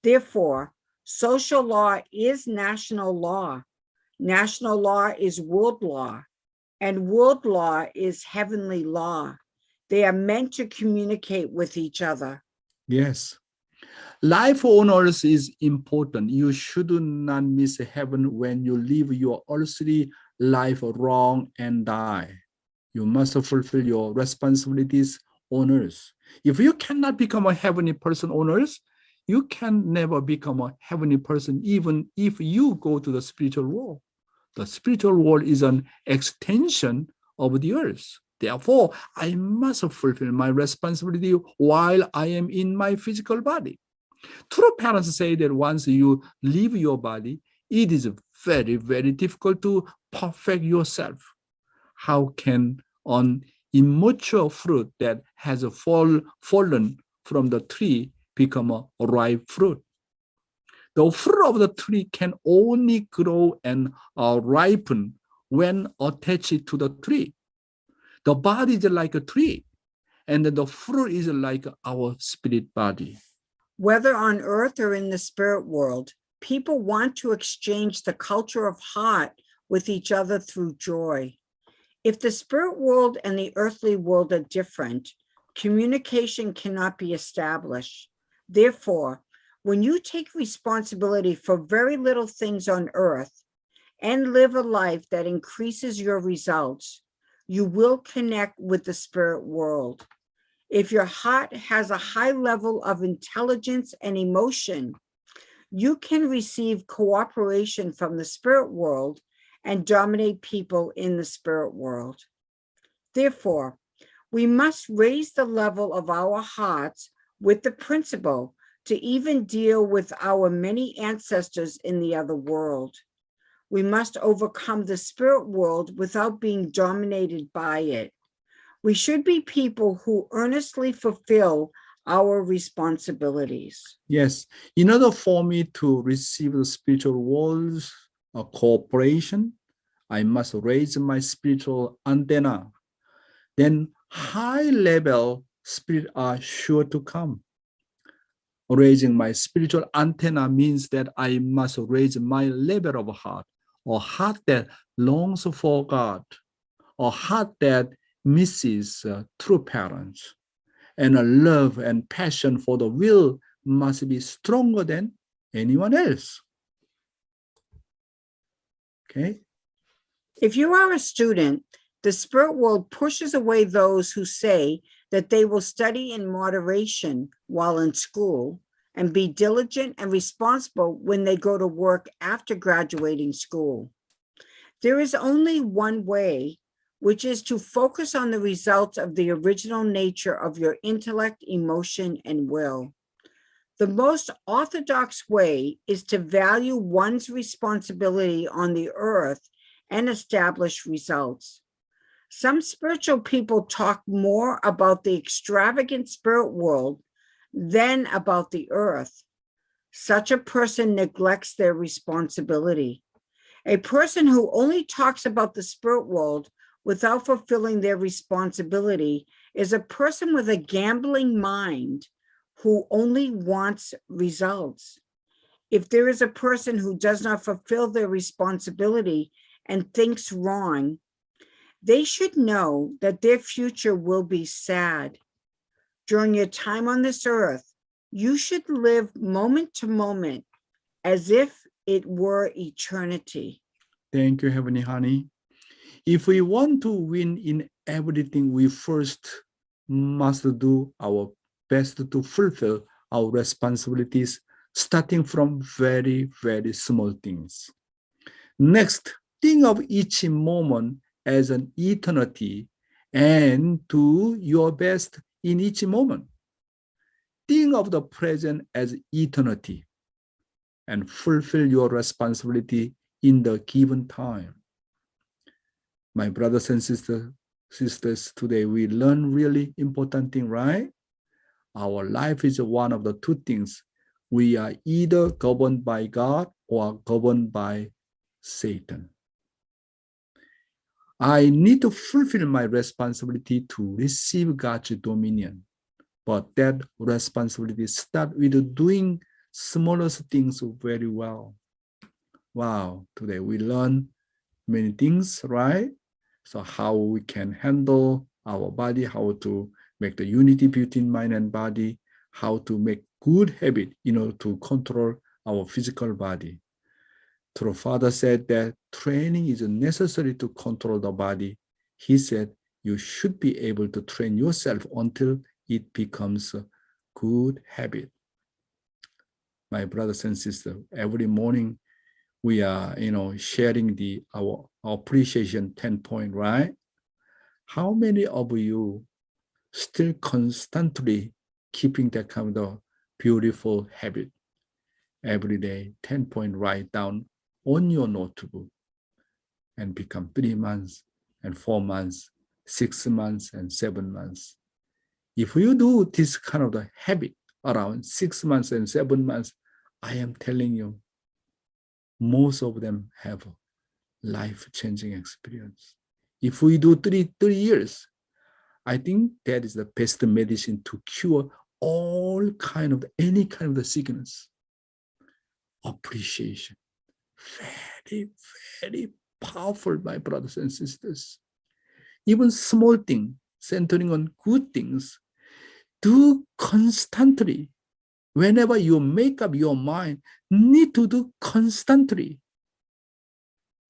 Therefore, social law is national law. National law is world law, and world law is heavenly law. They are meant to communicate with each other. Yes. Life on earth is important. You should not miss heaven when you live your earthly life wrong and die. You must fulfill your responsibilities on earth. If you cannot become a heavenly person on earth, you can never become a heavenly person even if you go to the spiritual world. The spiritual world is an extension of the earth. Therefore, I must fulfill my responsibility while I am in my physical body. True parents say that once you leave your body, it is very, very difficult to perfect yourself. How can an immature fruit that has fallen from the tree become a ripe fruit? The fruit of the tree can only grow and ripen when attached to the tree. The body is like a tree, and the fruit is like our spirit body. Whether on earth or in the spirit world, people want to exchange the culture of heart with each other through joy. If the spirit world and the earthly world are different, communication cannot be established. Therefore, when you take responsibility for very little things on earth and live a life that increases your results, you will connect with the spirit world. If your heart has a high level of intelligence and emotion, you can receive cooperation from the spirit world and dominate people in the spirit world. Therefore, we must raise the level of our hearts with the principle to even deal with our many ancestors in the other world. We must overcome the spirit world without being dominated by it. We should be people who earnestly fulfill our responsibilities. Yes, in order for me to receive the spiritual world's cooperation, I must raise my spiritual antenna. Then high-level spirit are sure to come. Raising my spiritual antenna means that I must raise my level of heart, a heart that longs for God, a heart that misses true parents, and a love and passion for the will must be stronger than anyone else. Okay? If you are a student, the spirit world pushes away those who say that they will study in moderation while in school and be diligent and responsible when they go to work after graduating school. There is only one way, which is to focus on the results of the original nature of your intellect, emotion, and will. The most orthodox way is to value one's responsibility on the earth and establish results. Some spiritual people talk more about the extravagant spirit world than about the earth. Such a person neglects their responsibility. A person who only talks about the spirit world without fulfilling their responsibility is a person with a gambling mind who only wants results. If there is a person who does not fulfill their responsibility and thinks wrong, they should know that their future will be sad. During your time on this earth, you should live moment to moment as if it were eternity. Thank you, Heavenly Honey. If we want to win in everything, we first must do our best to fulfill our responsibilities, starting from very, very small things. Next, think of each moment as an eternity and do your best in each moment. Think of the present as eternity and fulfill your responsibility in the given time. My brothers and sisters, sisters, today we learn really important thing, right? Our life is one of the two things. We are either governed by God or governed by Satan. I need to fulfill my responsibility to receive God's dominion. But that responsibility starts with doing smallest things very well. Wow, today we learn many things, right? So how we can handle our body, how to make the unity between mind and body, how to make good habit, to control our physical body. True Father said that training is necessary to control the body. He said you should be able to train yourself until it becomes a good habit. My brothers and sisters, every morning we are, sharing our appreciation 10 point, right? How many of you still constantly keeping that kind of beautiful habit? Every day, 10 point write down on your notebook and become 3 months and 4 months, 6 months and 7 months. If you do this kind of the habit around 6 months and 7 months, I am telling you, most of them have a life-changing experience. If we do 3 years, I think that is the best medicine to cure any kind of the sickness. Appreciation. Very, very powerful, my brothers and sisters. Even small things, centering on good things, do constantly. Whenever you make up your mind, need to do constantly.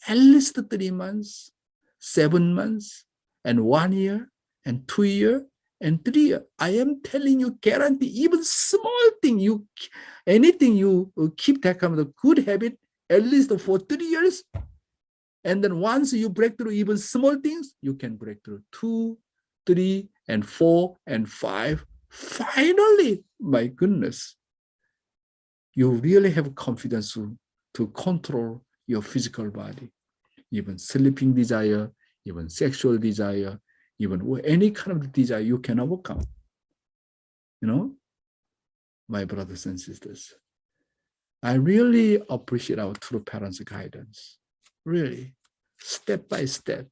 At least 3 months, 7 months, and 1 year, and 2 years, and 3 years. I am telling you, guarantee, even small thing, anything you keep that kind of good habit, at least for 3 years. And then once you break through even small things, you can break through 2, 3, and 4, and 5. Finally, my goodness, you really have confidence to control your physical body, even sleeping desire, even sexual desire, even any kind of desire you can overcome. My brothers and sisters, I really appreciate our true parents' guidance. Really, step by step,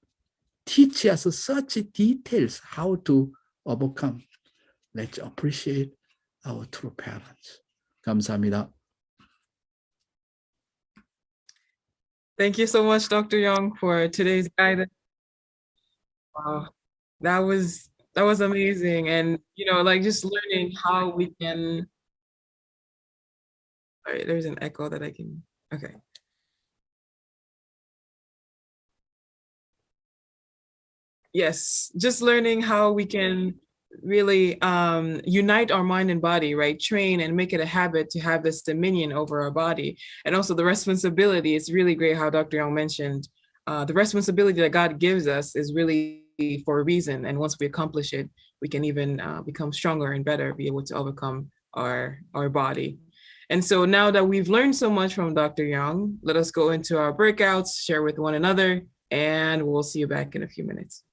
teach us such details how to overcome. Let's appreciate our true parents. 감사합니다. Thank you so much, Dr. Yong, for today's guidance. Wow, that was amazing. And like just learning how we can. Sorry, there's an echo that I can. Okay. Yes, just learning how we can really unite our mind and body, right? Train and make it a habit to have this dominion over our body. And also the responsibility. It's really great how Dr. Young mentioned the responsibility that God gives us is really for a reason. And once we accomplish it, we can even become stronger and better, be able to overcome our body. And so now that we've learned so much from Dr. Young, let us go into our breakouts, share with one another, and we'll see you back in a few minutes.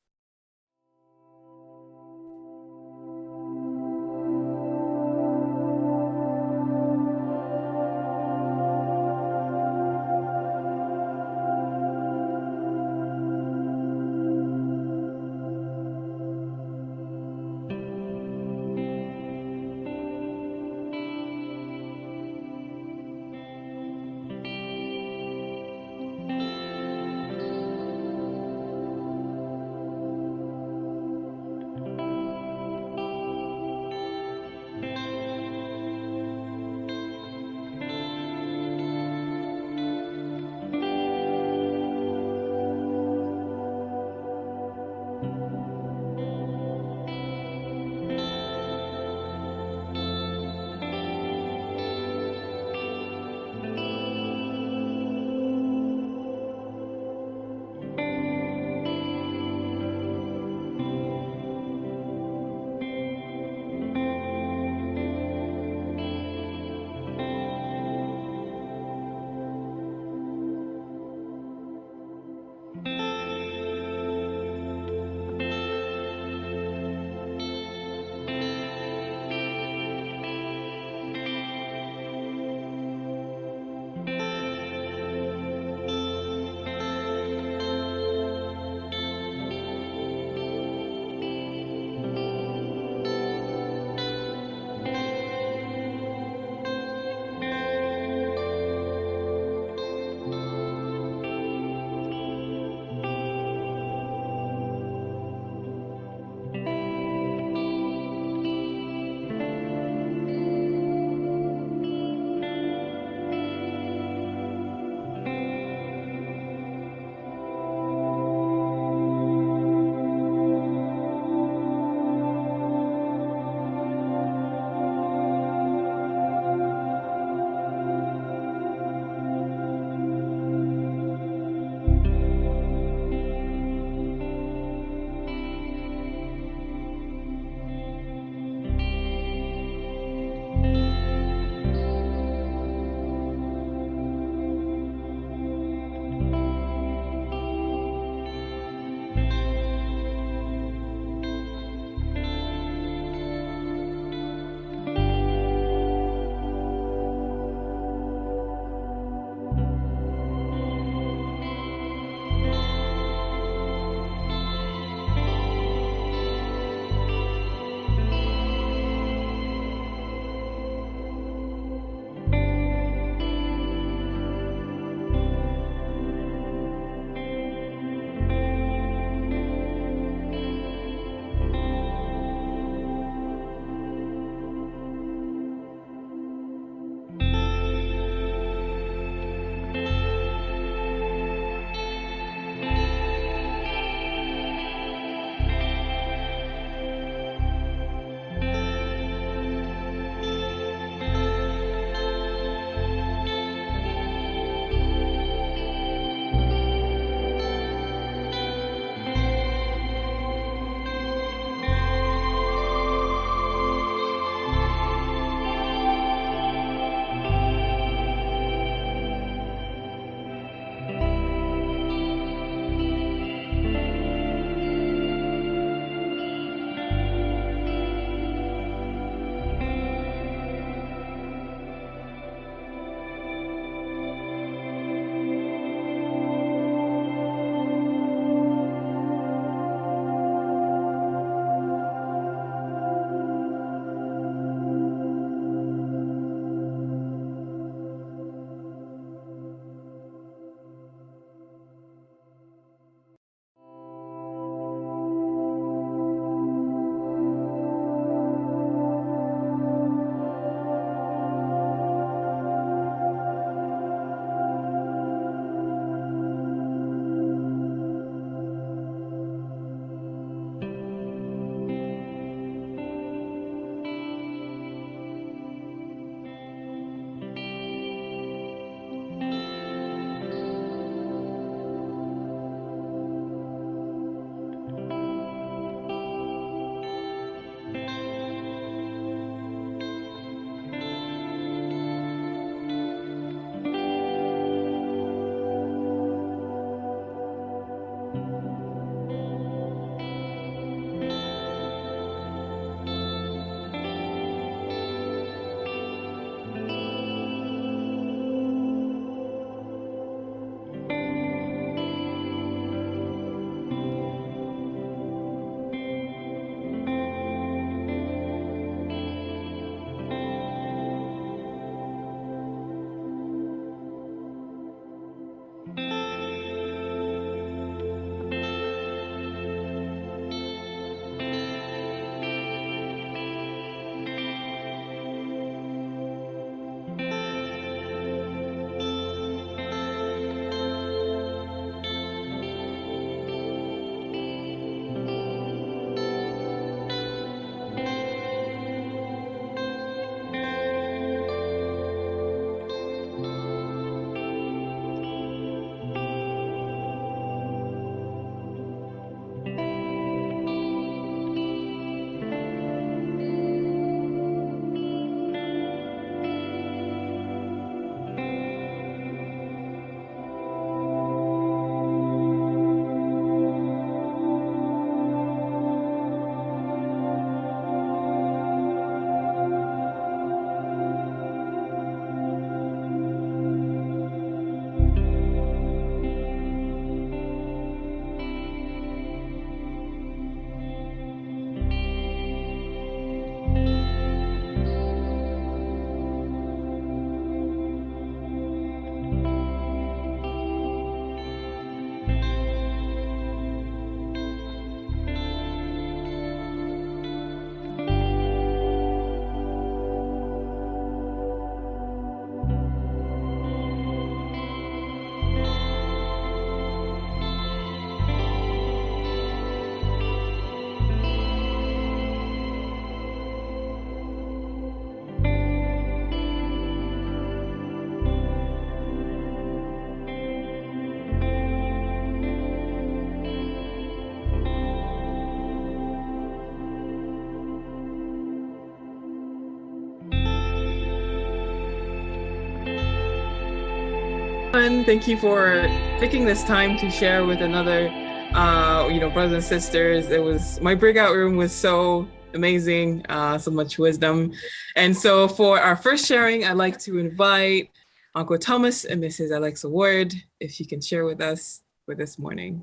And thank you for taking this time to share with another, brothers and sisters. My breakout room was so amazing, so much wisdom. And so for our first sharing, I'd like to invite Uncle Thomas and Mrs. Alexa Ward, if you can share with us for this morning.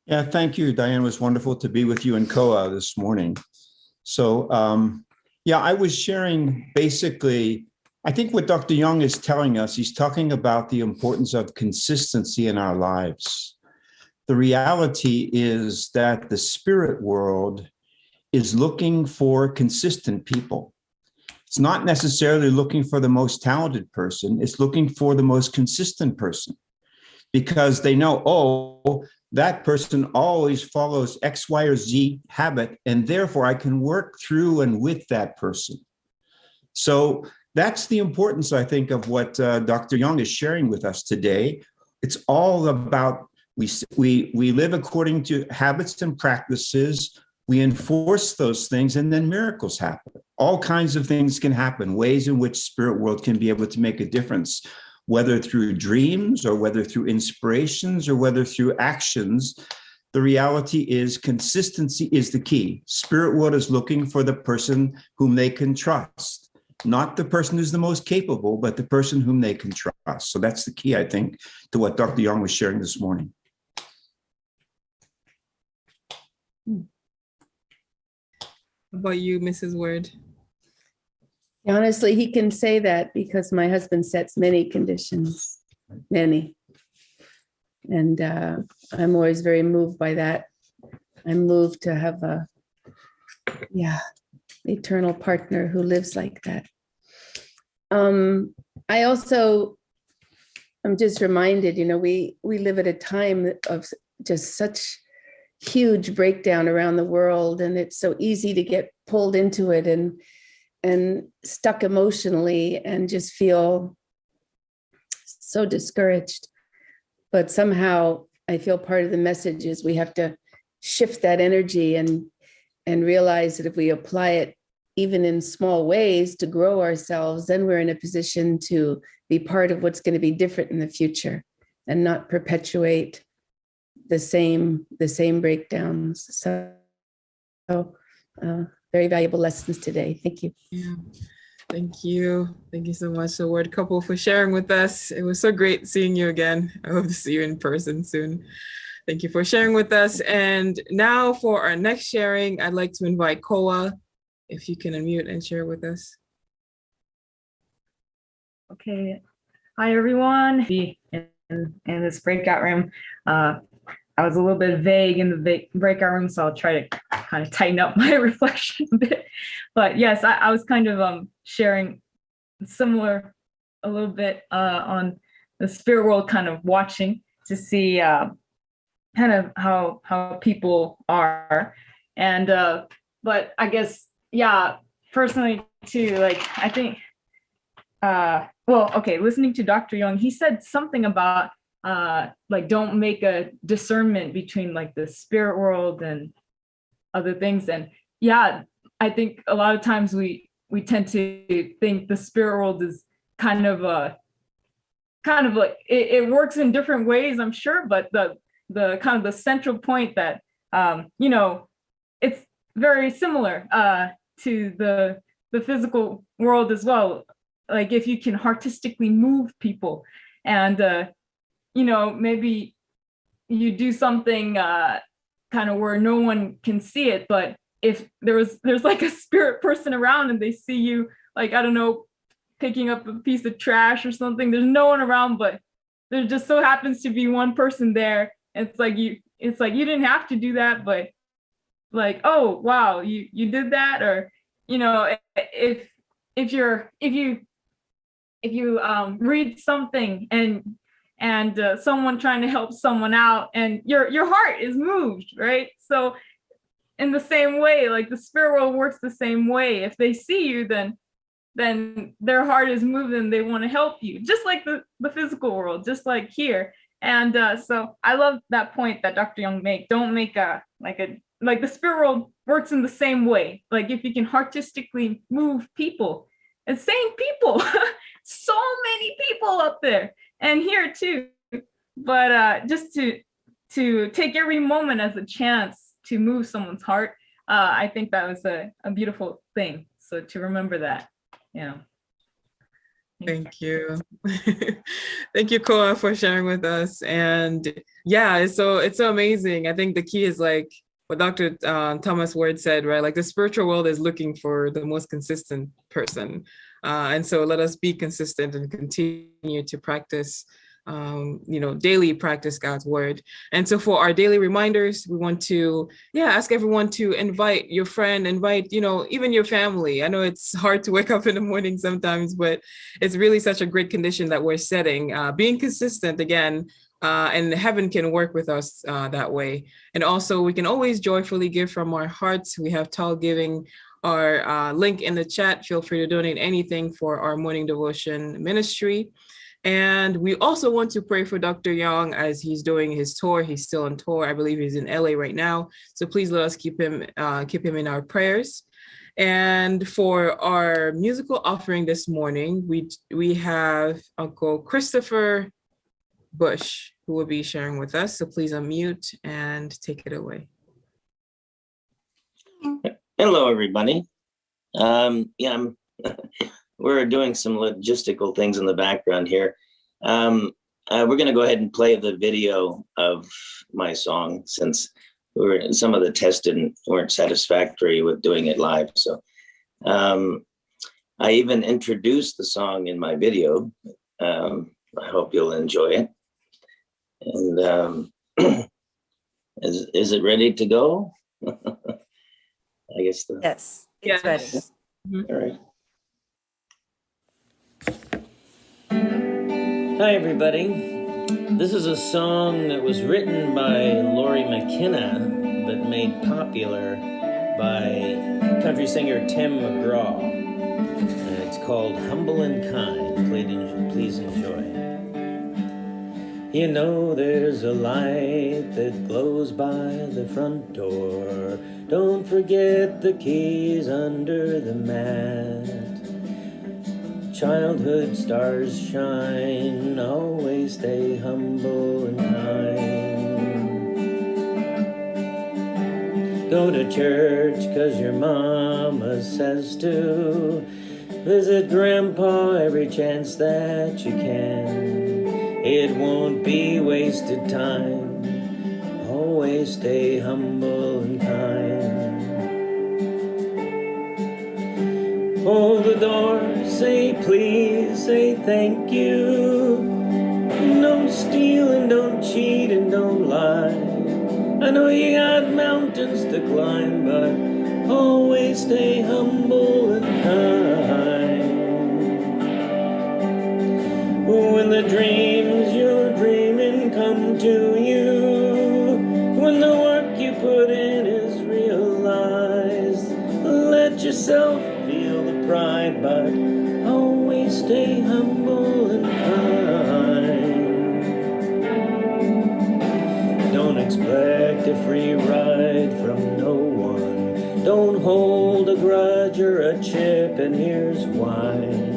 Yeah, thank you, Diane. It was wonderful to be with you in Koa this morning. So, I was sharing basically, I think what Dr. Yong is telling us, he's talking about the importance of consistency in our lives. The reality is that the spirit world is looking for consistent people. It's not necessarily looking for the most talented person, it's looking for the most consistent person, because they know, that person always follows X, Y, or Z habit, and therefore I can work through and with that person. So that's the importance, I think, of what Dr. Yong is sharing with us today. It's all about we live according to habits and practices. We enforce those things, and then miracles happen. All kinds of things can happen, ways in which spirit world can be able to make a difference, whether through dreams or whether through inspirations or whether through actions. The reality is consistency is the key. Spirit world is looking for the person whom they can trust, not the person who's the most capable, but the person whom they can trust. So that's the key, I think, to what Dr. Yong was sharing this morning. How about you, Mrs. Ward? Honestly, he can say that because my husband sets many conditions, many. And I'm always very moved by that. I'm moved to have a, eternal partner who lives like that. I also, I'm just reminded, we live at a time of just such huge breakdown around the world, and it's so easy to get pulled into it and stuck emotionally and just feel so discouraged. But somehow I feel part of the message is we have to shift that energy and realize that if we apply it even in small ways to grow ourselves, then we're in a position to be part of what's going to be different in the future and not perpetuate the same breakdowns. So very valuable lessons today. Thank you. Yeah, thank you. Thank you so much, the Word couple, for sharing with us. It was so great seeing you again. I hope to see you in person soon. Thank you for sharing with us. And now for our next sharing, I'd like to invite Koa, if you can unmute and share with us. Okay. Hi, everyone. In this breakout room. I was a little bit vague in the breakout room, so I'll try to kind of tighten up my reflection a bit. But yes, I was kind of sharing similar a little bit on the spirit world, kind of watching to see kind of how people are. And but I guess, personally too, like I think, listening to Dr. Yong, he said something about like don't make a discernment between like the spirit world and other things. And I think a lot of times we tend to think the spirit world is kind of like it works in different ways, I'm sure, but the kind of the central point that it's very similar to the physical world as well. Like if you can artistically move people and maybe you do something kind of where no one can see it, but if there's like a spirit person around and they see you, like, I don't know, picking up a piece of trash or something, there's no one around, but there just so happens to be one person there. It's like you didn't have to do that, but like, oh wow, you did that. Or if you read something and someone trying to help someone out and your heart is moved, right? So in the same way, like the spirit world works the same way. If they see you, then their heart is moved and they want to help you, just like the physical world, just like here. And so I love that point that Dr. Yong made. Don't make like the spirit world works in the same way. Like if you can artistically move people, and same people, so many people up there and here too. But just to take every moment as a chance to move someone's heart, I think that was a beautiful thing. So to remember that, yeah. Thank you. Thank you, Koa, for sharing with us. And yeah, it's so amazing. I think the key is like what Dr. Thomas Ward said, right? Like the spiritual world is looking for the most consistent person. And so let us be consistent and continue to practice, daily practice God's word. And so for our daily reminders, we want to, ask everyone to invite your friend, invite, even your family. I know it's hard to wake up in the morning sometimes, but it's really such a great condition that we're setting, being consistent again, and heaven can work with us that way. And also we can always joyfully give from our hearts. We have tall giving, our link in the chat. Feel free to donate anything for our morning devotion ministry. And we also want to pray for Dr. Yong as he's doing his tour. He's still on tour. I believe he's in LA right now. So please let us keep him in our prayers. And for our musical offering this morning, we have Uncle Christopher Bush, who will be sharing with us. So please unmute and take it away. Hello, everybody. We're doing some logistical things in the background here. We're going to go ahead and play the video of my song since some of the tests weren't satisfactory with doing it live. So I even introduced the song in my video. I hope you'll enjoy it. And is it ready to go? I guess. Yes, it's ready. All right. Hi, everybody. This is a song that was written by Lori McKenna, but made popular by country singer Tim McGraw. It's called Humble and Kind. Please enjoy. You know there's a light that glows by the front door. Don't forget the keys under the mat. Childhood stars shine, always stay humble and kind. Go to church 'cause your mama says to. Visit grandpa every chance that you can. It won't be wasted time, always stay humble and kind. Hold the door, say please, say thank you. Don't steal and don't cheat and don't lie. I know you got mountains to climb, but always stay humble and kind. When the dreams you're dreaming come to you, when the work you put in is realized, let yourself feel the pride, but always stay humble and kind. Don't expect a free ride from no one. Don't hold a grudge or a chip, and here's why.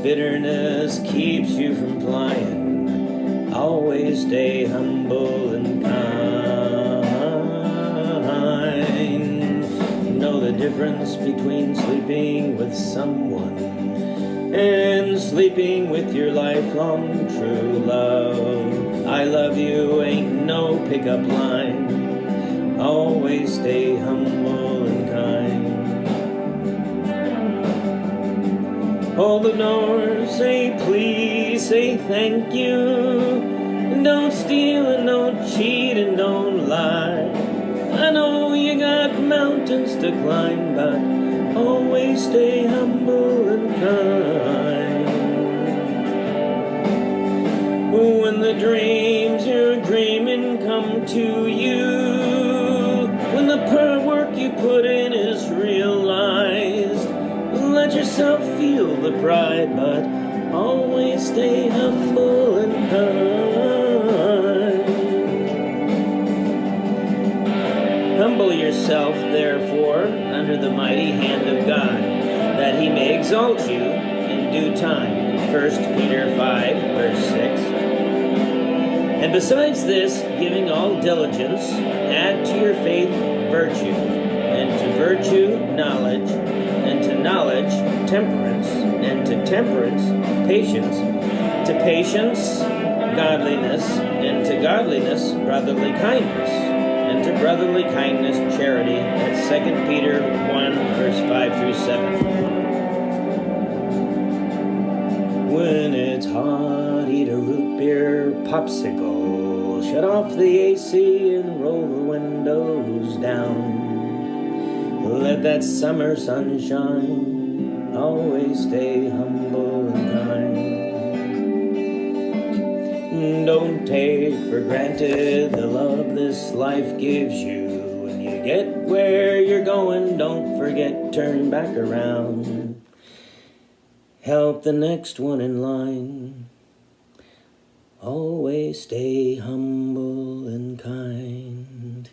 Bitterness keeps you from flying. Always stay humble and kind. Know the difference between sleeping with someone and sleeping with your lifelong true love. I love you ain't no pickup line. Always stay humble and kind. Hold the door, say please, say thank you. Don't steal and don't cheat and don't lie. I know you got mountains to climb, but always stay humble and kind. When the dreams you're dreaming come to you, when the work you put in is realized, let yourself feel the pride, but always stay humble and kind. Humble yourself, therefore, under the mighty hand of God, that he may exalt you in due time. 1 Peter 5, verse 6. And besides this, giving all diligence, add to your faith virtue, and to virtue knowledge, and to knowledge temperance, and to temperance patience, to patience godliness, and to godliness brotherly kindness, and to brotherly kindness charity. That's 2 Peter 1, verse 5 through 7. When it's hot, eat a root beer popsicle. Shut off the AC and roll the windows down. Let that summer sunshine always stay humble and kind. Don't take for granted the love this life gives you. When you get where you're going, don't forget, turn back around. Help the next one in line. Always stay humble and kind.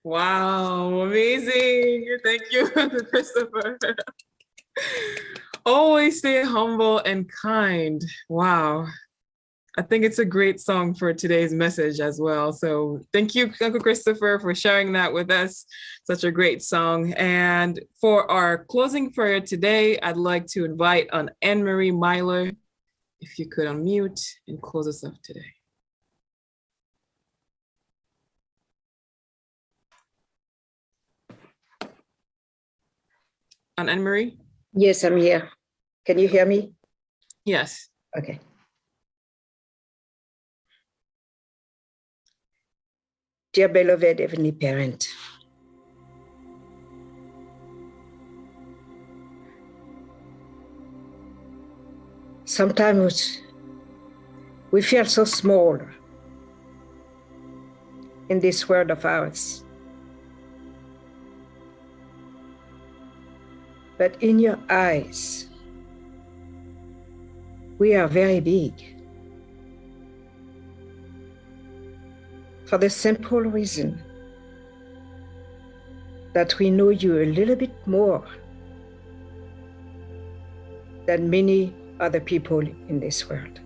Wow, amazing. Thank you, Christopher. Always stay humble and kind. Wow. I think it's a great song for today's message as well. So thank you, Uncle Christopher, for sharing that with us. Such a great song. And for our closing prayer today, I'd like to invite on Anne-Marie Myler, if you could unmute and close us off today. Anne-Marie? Yes, I'm here. Can you hear me? Yes. Okay. Dear beloved Heavenly Parent, sometimes we feel so small in this world of ours. But in your eyes, we are very big. For the simple reason that we know you a little bit more than many other people in this world.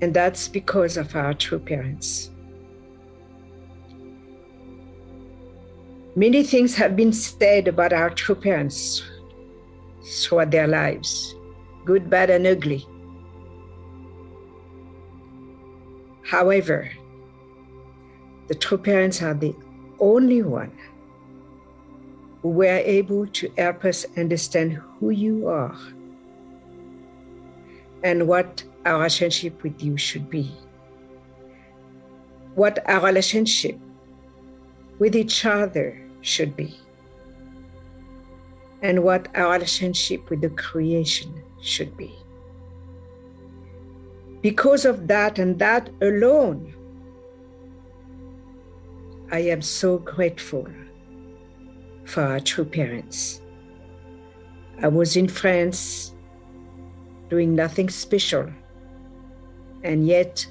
And that's because of our true parents. Many things have been said about our true parents throughout their lives, good, bad, and ugly. However, the true parents are the only one who were able to help us understand who you are and what our relationship with you should be, what our relationship with each other should be, and what our relationship with the creation should be. Because of that and that alone, I am so grateful for our true parents. I was in France doing nothing special, and yet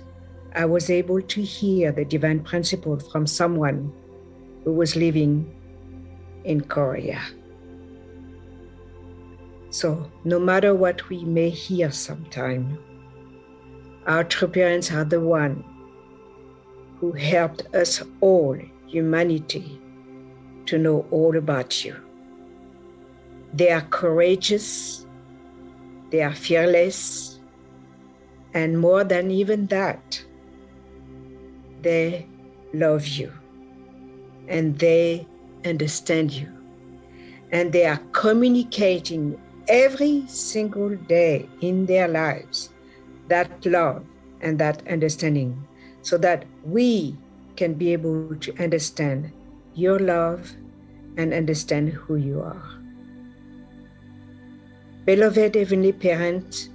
I was able to hear the divine principle from someone who was living in Korea. So no matter what we may hear sometime, our true parents are the one who helped us all, humanity, to know all about you. They are courageous, they are fearless, and more than even that, they love you and they understand you. And they are communicating every single day in their lives that love and that understanding, so that we can be able to understand your love and understand who you are. Beloved Heavenly Parent,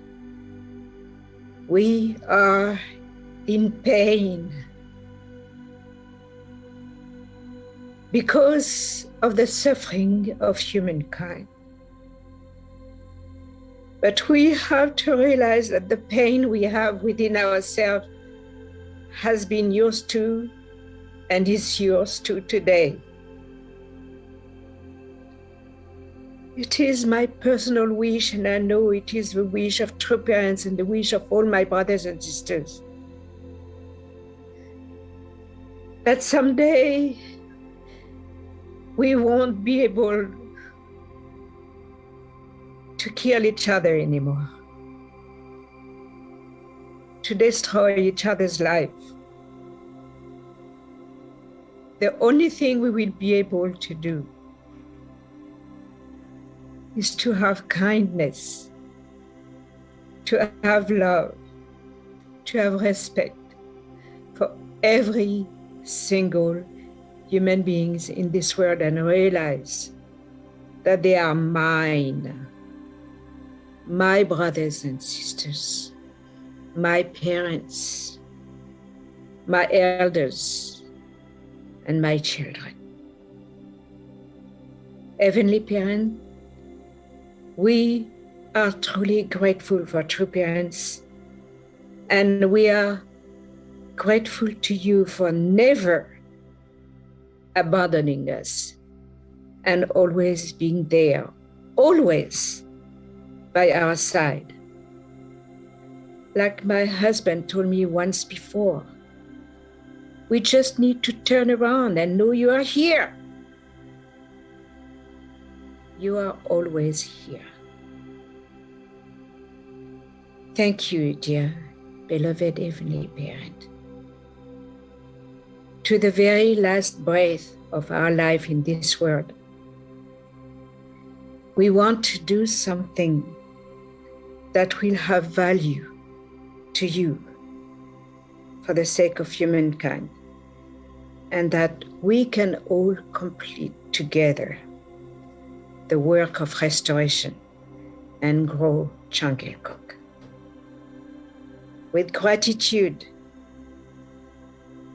we are in pain because of the suffering of humankind. But we have to realize that the pain we have within ourselves has been yours too, and is yours too today. It is my personal wish, and I know it is the wish of true parents and the wish of all my brothers and sisters, that someday we won't be able to kill each other anymore, to destroy each other's life. The only thing we will be able to do is to have kindness, to have love, to have respect for every single human beings in this world, and realize that they are mine, my brothers and sisters, my parents, my elders, and my children. Heavenly Parent, we are truly grateful for true parents, and we are grateful to you for never abandoning us and always being there, always by our side. Like my husband told me once before, we just need to turn around and know you are here. You are always here. Thank you, dear, beloved Heavenly Parent. To the very last breath of our life in this world, we want to do something that will have value to you for the sake of humankind, and that we can all complete together the work of restoration and grow Changelkok. With gratitude,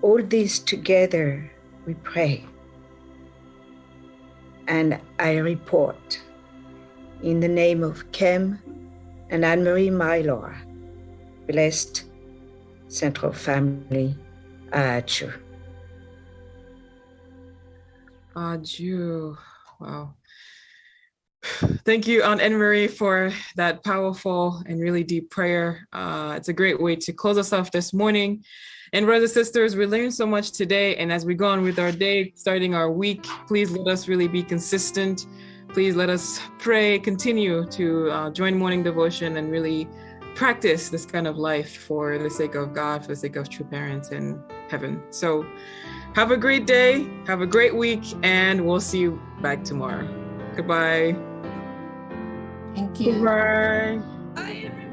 all this together we pray. And I report in the name of Kem and Anne-Marie Mylor, blessed Central Family, adieu. Adieu. Wow. Thank you, Aunt Anne-Marie, for that powerful and really deep prayer. It's a great way to close us off this morning. And brothers and sisters, we learned so much today. And as we go on with our day, starting our week, please let us really be consistent. Please let us pray, continue to join morning devotion and really practice this kind of life for the sake of God, for the sake of true parents in heaven. So have a great day, have a great week, and we'll see you back tomorrow. Goodbye. Thank you. Goodbye. Bye, everybody.